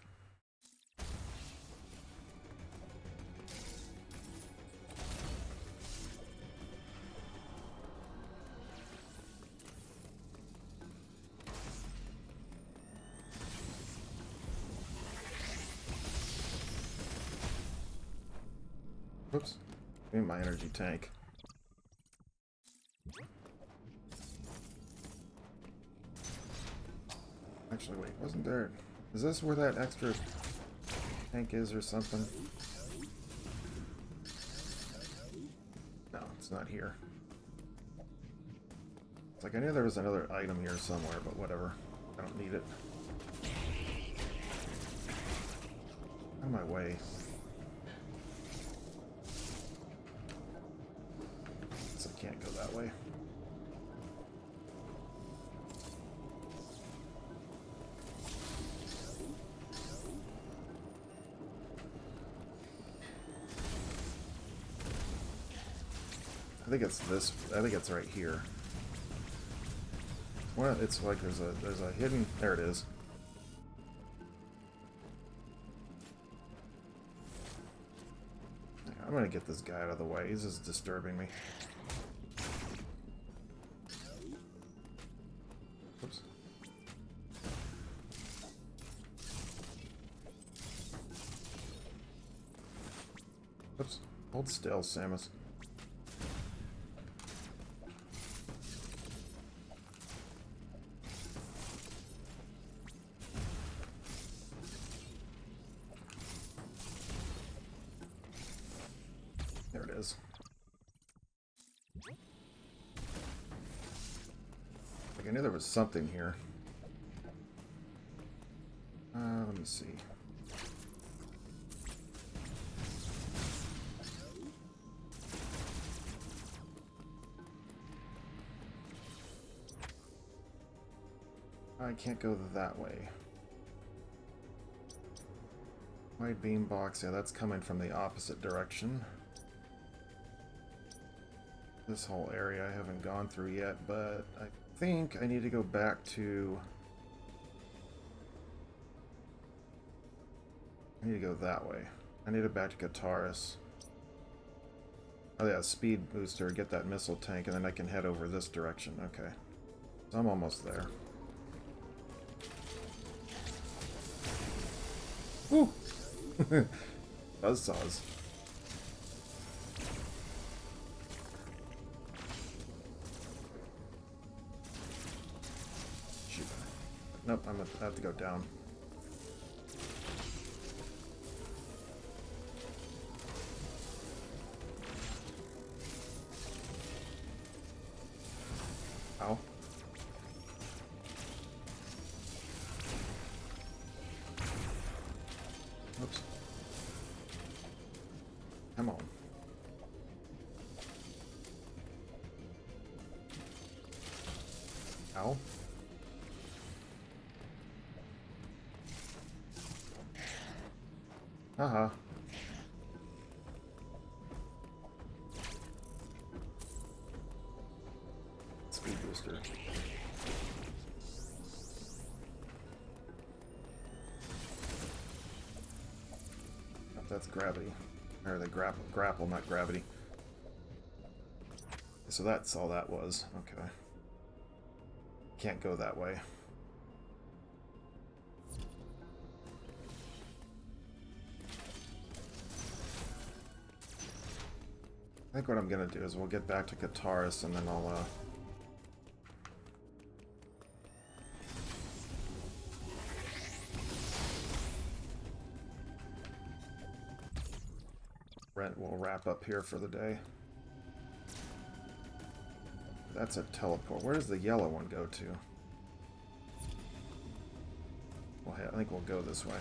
Whoops. Give me my energy tank. Actually, wait, wasn't there... Is this where that extra tank is or something? No, it's not here. It's like I knew there was another item here somewhere, but whatever. I don't need it. Out of my way. that way. I think it's this. I think it's right here. Well, it's like there's a hidden. There it is. I'm gonna get this guy out of the way. He's just disturbing me. Oops. Oops. Hold still, Samus. There it is. Like I knew there was something here. Let me see. I can't go that way. Wide beam box, yeah, that's coming from the opposite direction. This whole area I haven't gone through yet, but I think I need to go back to... I need to go that way. I need to back to Kataris. Oh yeah, speed booster, get that missile tank, and then I can head over this direction. Okay. So I'm almost there. Woo! Buzzsaws. Shoot. Nope, I'm gonna have to go down. Ow. Oops. Come on. Ow. Haha. Speed booster. Oh, that's gravity. Or the grapple, not gravity. So that's all that was. Okay. Can't go that way. I think what I'm gonna do is we'll get back to Kataris and then I'll we'll wrap up here for the day. That's a teleport. Where does the yellow one go to? Well, hey, I think we'll go this way.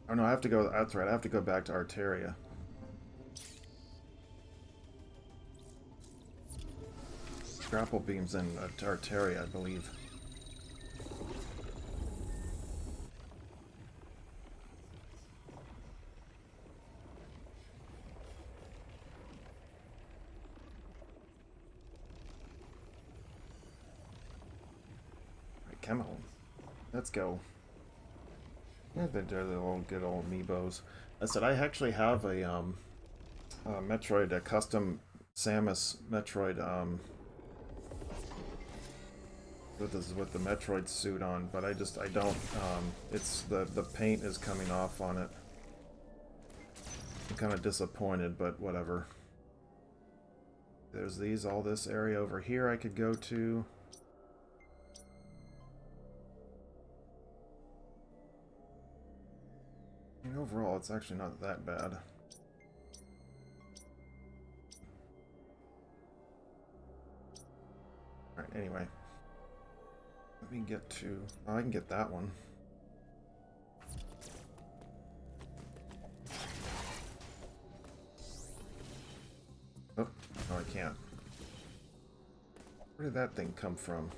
Oh no, I have to go. That's right. I have to go back to Arteria. Grapple beams in Arteria, I believe. Right, come on. Let's go. Yeah, they're the old good old amiibos. I said I actually have a Metroid, a custom Samus Metroid with the Metroid suit on, but I don't it's the paint is coming off on it. I'm kind of disappointed, but whatever. There's all this area over here I could go to. I mean, overall, it's actually not that bad. Alright, anyway. Let me get to... Oh, I can get that one. Oh, can't. Where did that thing come from?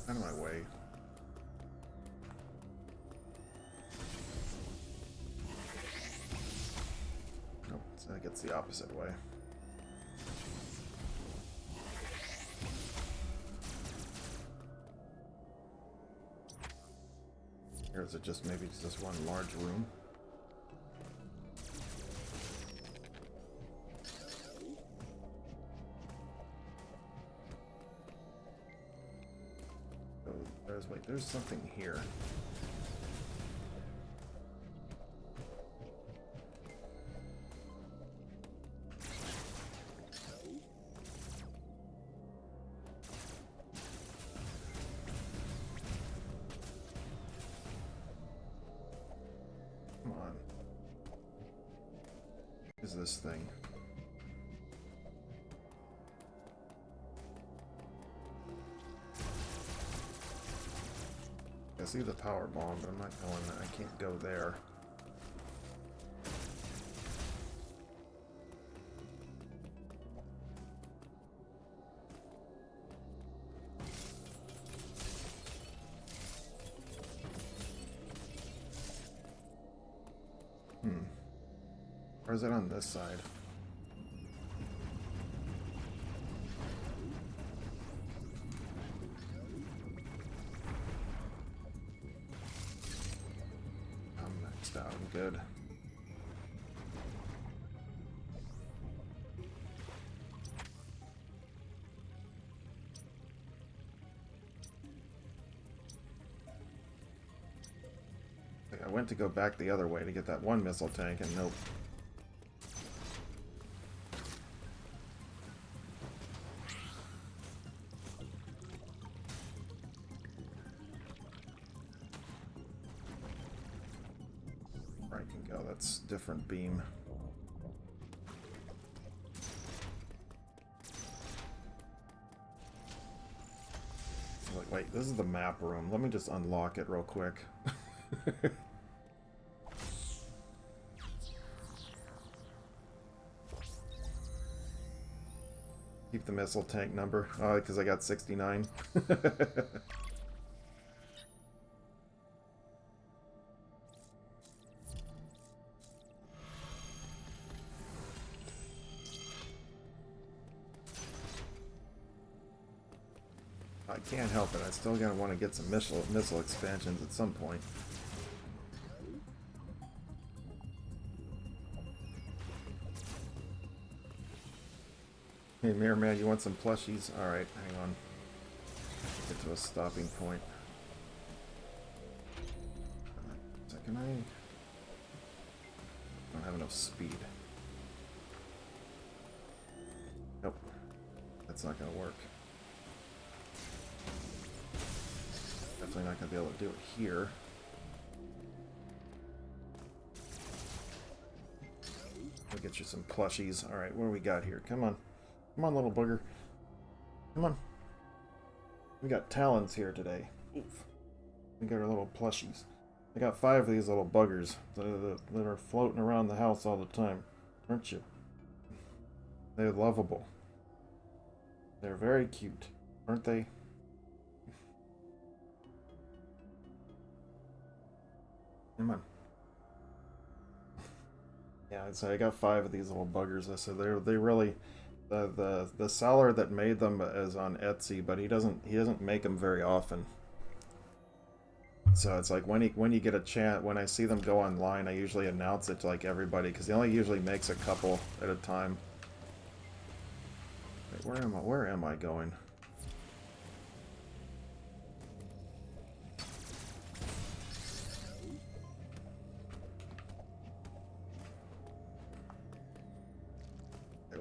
Out of my way. Nope, so that gets the opposite way. Or is it just maybe just one large room? Wait, there's something here. Come on. What is this thing? I see the power bomb, but I'm not going there. I can't go there. Or is it on this side? I'm good. I went to go back the other way to get that one missile tank, and nope. That's different beam. Wait, this is the map room. Let me just unlock it real quick. Keep the missile tank number. Oh, because I got 69. I can't help it. I still gotta want to get some missile expansions at some point. Hey, Mirror Man, you want some plushies? Alright, hang on. Get to a stopping point. Can I don't have enough speed. Nope. That's not gonna work. Definitely not gonna be able to do it here. We'll get you some plushies. Alright, what do we got here? Come on. Come on, little booger. Come on. We got talons here today. Oof. We got our little plushies. I got 5 of these little buggers that are floating around the house all the time. Aren't you? They're lovable. They're very cute. Aren't they? Come on. Yeah, so I got 5 of these little buggers. I said they really the seller that made them is on Etsy, but he doesn't make them very often. So it's like when you get a chance, when I see them go online, I usually announce it to like everybody because he only usually makes a couple at a time. Wait, where am I going?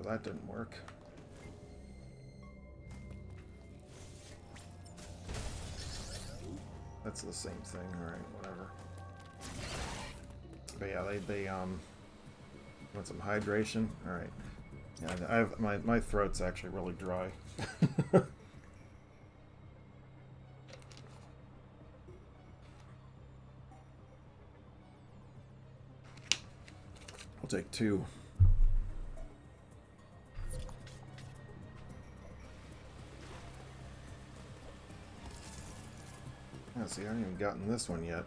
that didn't work. That's the same thing, alright, whatever. But yeah, they want some hydration? Alright. Yeah, my throat's actually really dry. I'll take 2. Yeah, see, I haven't even gotten this one yet.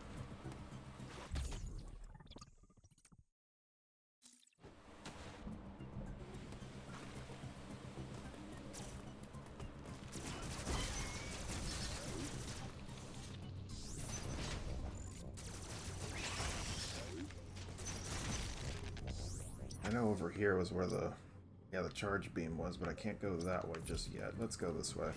I know over here was where the charge beam was, but I can't go that way just yet. Let's go this way.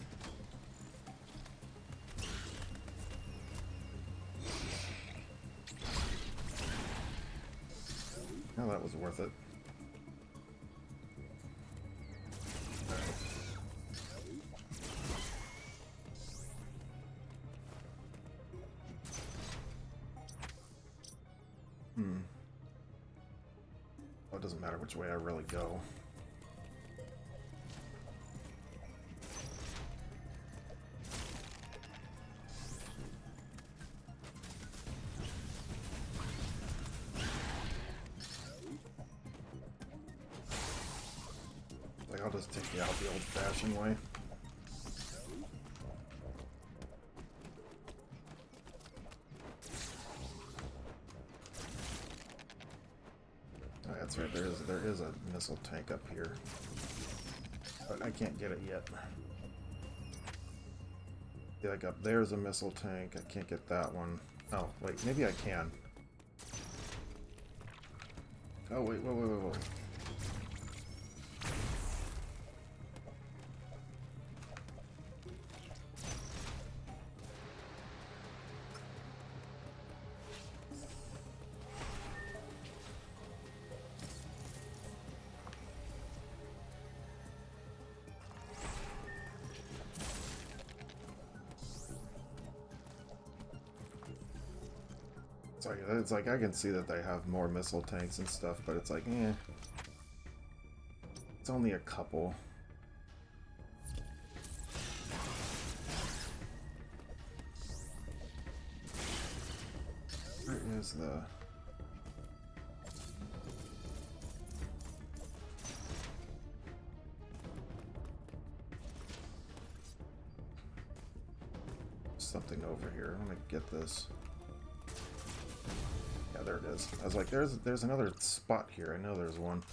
Oh, that was worth it. Well, it doesn't matter which way I really go. Like, I'll just take you out the old-fashioned way. Oh, that's right, there is a missile tank up here. But I can't get it yet. Yeah, like up there's a missile tank. I can't get that one. Oh, wait, maybe I can. Oh, wait, whoa. Sorry, it's like I can see that they have more missile tanks and stuff, but it's like, eh. It's only a couple. Where is the... something over here. I'm gonna get this. Yeah, there it is. I was like, there's another spot here. I know there's one.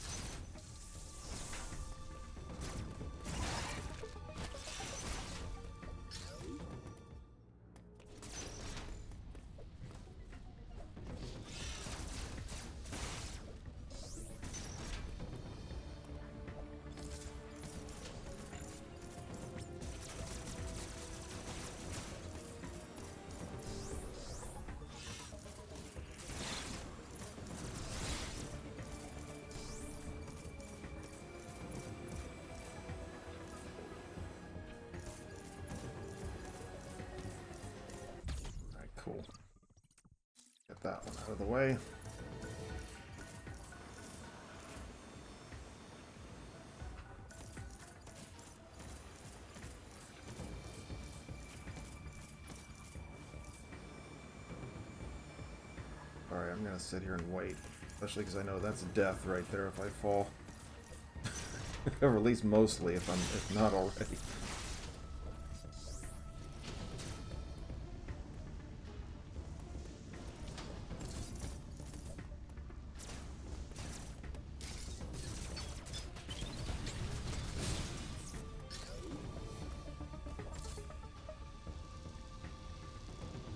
Cool. Get that one out of the way. Alright, I'm gonna sit here and wait. Especially because I know that's death right there if I fall. Or at least mostly, if not already.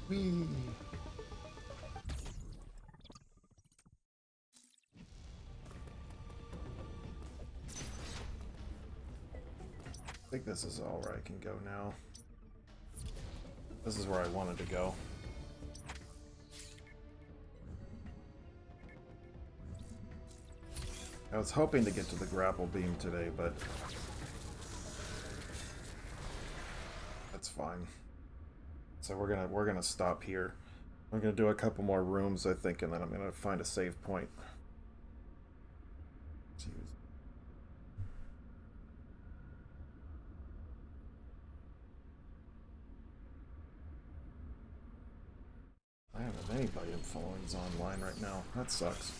Whee! I think this is all where I can go now. This is where I wanted to go. I was hoping to get to the grapple beam today, but that's fine. So we're gonna stop here. I'm gonna do a couple more rooms, I think, and then I'm gonna find a save point. I don't have anybody I'm following's online right now. That sucks.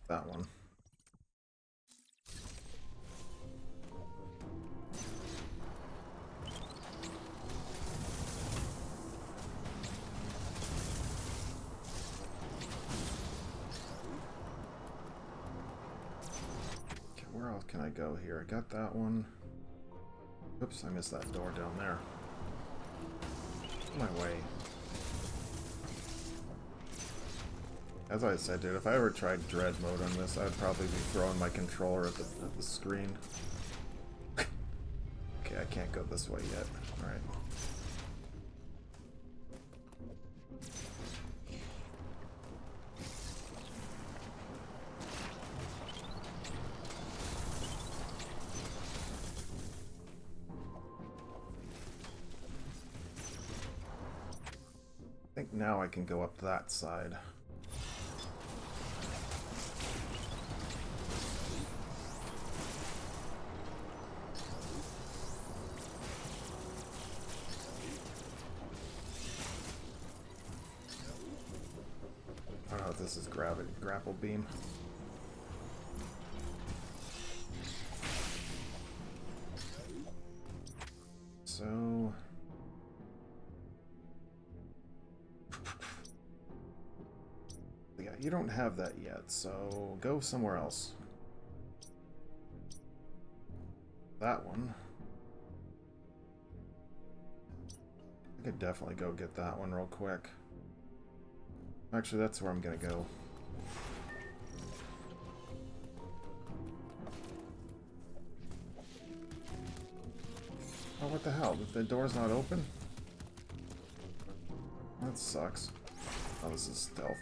That one. Okay, where else can I go here? I got that one. Oops, I missed that door down there. My way. As I said, dude, if I ever tried dread mode on this, I'd probably be throwing my controller at the screen. Okay, I can't go this way yet. Alright. I think now I can go up that side. I don't know if this is grapple beam. So yeah, you don't have that yet, so go somewhere else. That one. I could definitely go get that one real quick. Actually, that's where I'm gonna go. Oh, what the hell? The door's not open? That sucks. Oh, this is stealth.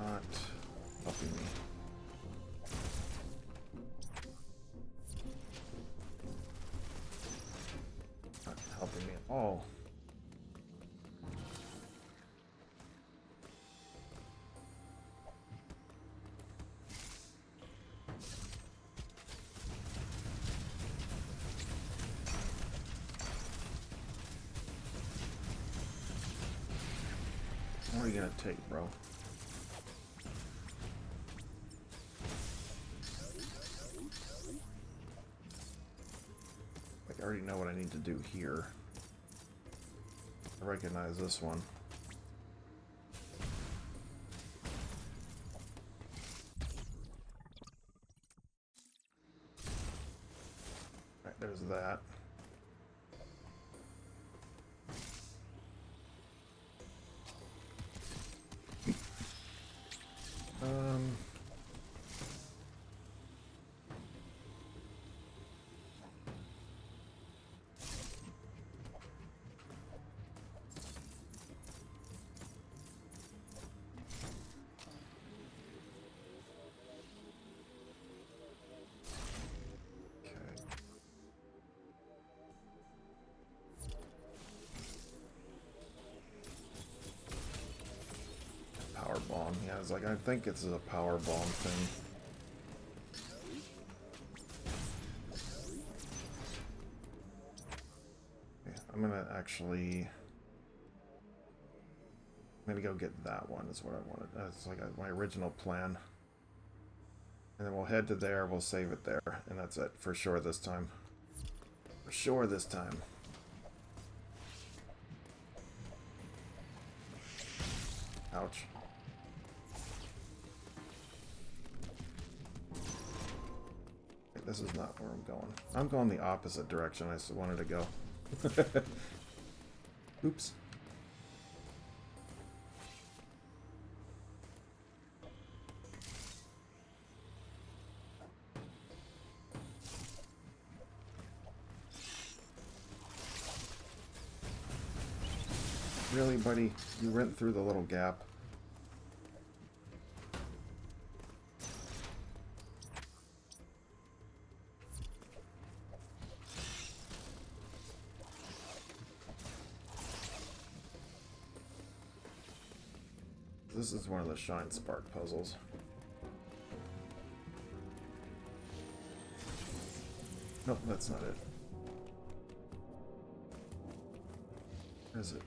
Not helping me. Not helping me at all. What are you gonna take, bro? Like, I already know what I need to do here. I recognize this one. Right, there's that. Um... Power bomb. Yeah, it's like, I think it's a power bomb thing. Yeah, I'm gonna actually... I'm gonna go get that one, is what I wanted. That's like my original plan. And then we'll head to there, we'll save it there, and that's it, for sure this time. For sure this time. Ouch. Okay, this is not where I'm going. I'm going the opposite direction I wanted to go. Oops. Really, buddy? You went through the little gap. This is one of the Shine Spark puzzles. Nope, that's not it. Where is it?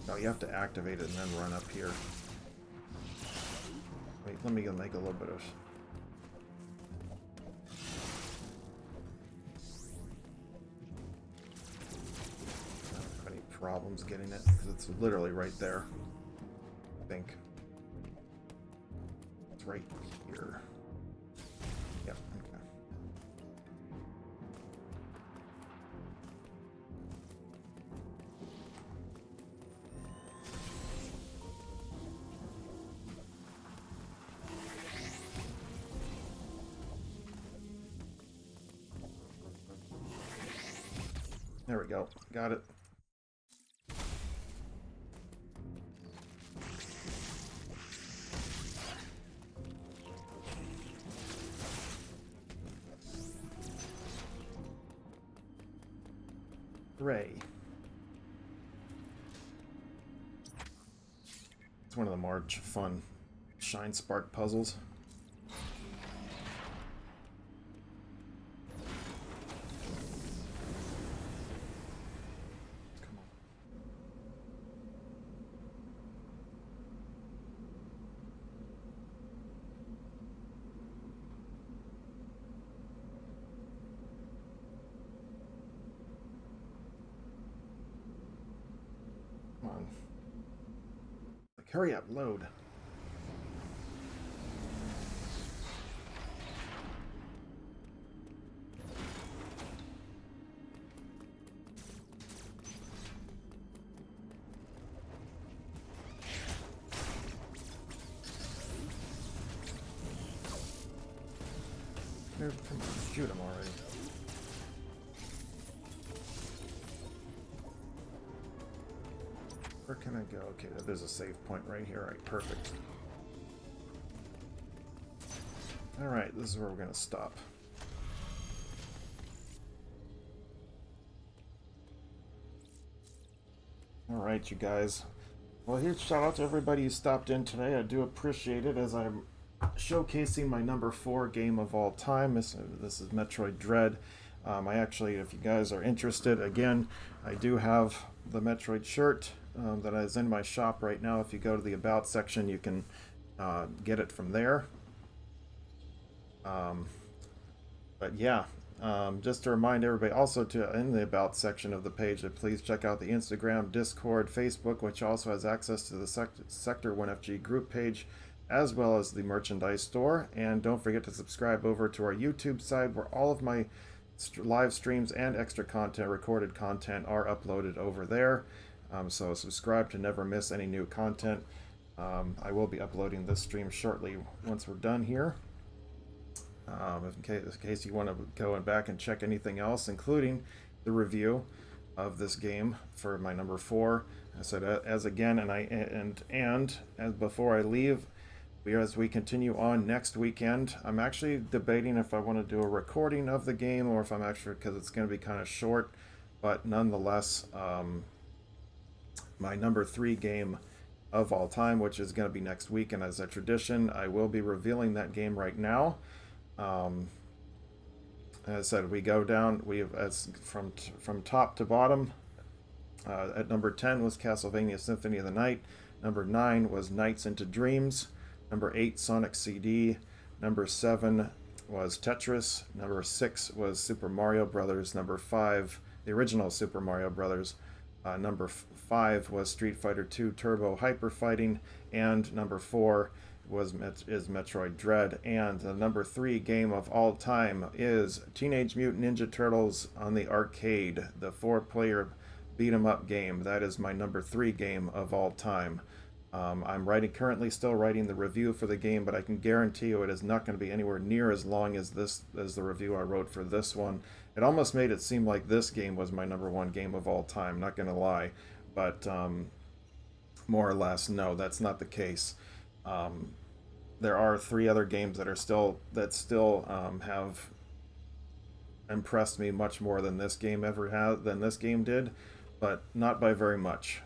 No, you have to activate it and then run up here. Wait, let me go make a little bit of... I don't have any problems getting it, because it's literally right there. I think. It's right here. Yep, okay. There we go. Got it. Hooray. It's one of the more fun Shine Spark puzzles. Come on. Come on. Like, hurry up, load. Come on, shoot him already. Where can I go? Okay, there's a save point right here. Alright, perfect. Alright, this is where we're gonna stop. Alright, you guys. Well, here's shout out to everybody who stopped in today. I do appreciate it as I'm showcasing my number 4 game of all time. This is Metroid Dread. I actually, if you guys are interested, again, I do have the Metroid shirt that is in my shop right now. If you go to the About section, you can get it from there. But yeah, just to remind everybody also to, in the About section of the page, to please check out the Instagram, Discord, Facebook, which also has access to the Sector 1FG group page, as well as the merchandise store. And don't forget to subscribe over to our YouTube side, where all of my live streams and extra content, recorded content, are uploaded over there. So subscribe to never miss any new content. I will be uploading this stream shortly once we're done here. In case you want to go back and check anything else, including the review of this game for my number 4. I said as again, and as before I leave, as we continue on next weekend, I'm actually debating if I want to do a recording of the game or if I'm actually, because it's going to be kind of short, but nonetheless, my number 3 game of all time, which is going to be next week, and as a tradition, I will be revealing that game right now. As I said, we go down. From top to bottom. At number 10 was Castlevania Symphony of the Night. Number 9 was Nights into Dreams. Number 8, Sonic CD. Number 7 was Tetris. Number 6 was Super Mario Brothers. Number 5, the original Super Mario Brothers. Number 5 was Street Fighter 2 Turbo Hyper Fighting. And number 4 is Metroid Dread. And the number 3 game of all time is Teenage Mutant Ninja Turtles on the arcade, the 4-player beat 'em up game. That is my number 3 game of all time. I'm currently still writing the review for the game, but I can guarantee you it is not going to be anywhere near as long as the review I wrote for this one. It almost made it seem like this game was my number 1 game of all time. Not going to lie, but more or less, no, that's not the case. There are 3 other games that still have impressed me much more than this game did, but not by very much.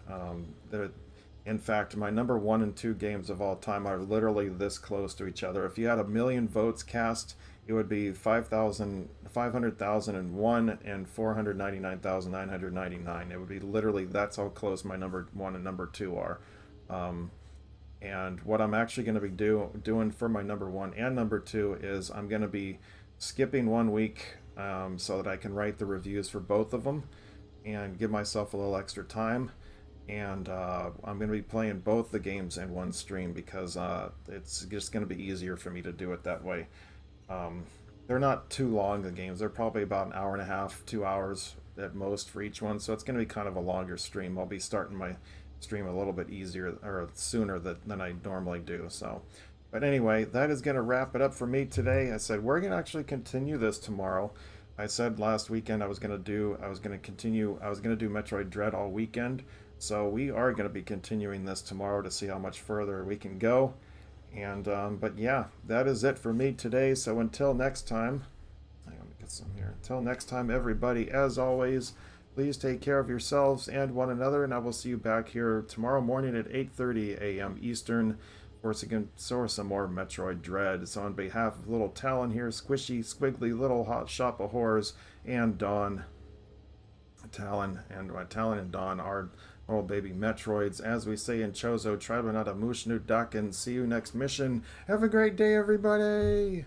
In fact, my number 1 and 2 games of all time are literally this close to each other. If you had 1,000,000 votes cast, it would be 500,001 and 499,999. It would be literally, that's how close my number 1 and number 2 are. And what I'm actually going to be doing for my number 1 and number 2 is I'm going to be skipping 1 week so that I can write the reviews for both of them and give myself a little extra time. And I'm going to be playing both the games in one stream because it's just going to be easier for me to do it that way. They're not too long, the games. They're probably about an hour and a half, 2 hours at most for each one, so it's going to be kind of a longer stream. I'll be starting my stream a little bit easier or sooner than I normally do. So, but anyway, that is going to wrap it up for me today. I said we're going to actually continue this tomorrow. I said last weekend I was going to do Metroid Dread all weekend. So we are going to be continuing this tomorrow to see how much further we can go. And but yeah, that is it for me today. So until next time, let me get some here. Until next time, everybody, as always, please take care of yourselves and one another. And I will see you back here tomorrow morning at 8:30 a.m. Eastern for some more Metroid Dread. So on behalf of little Talon here, squishy, squiggly little hot shop of horrors, and Dawn, Talon and Dawn are little baby Metroids. As we say in Chozo, Tribanata Mushnu Dakin. See you next mission. Have a great day, everybody!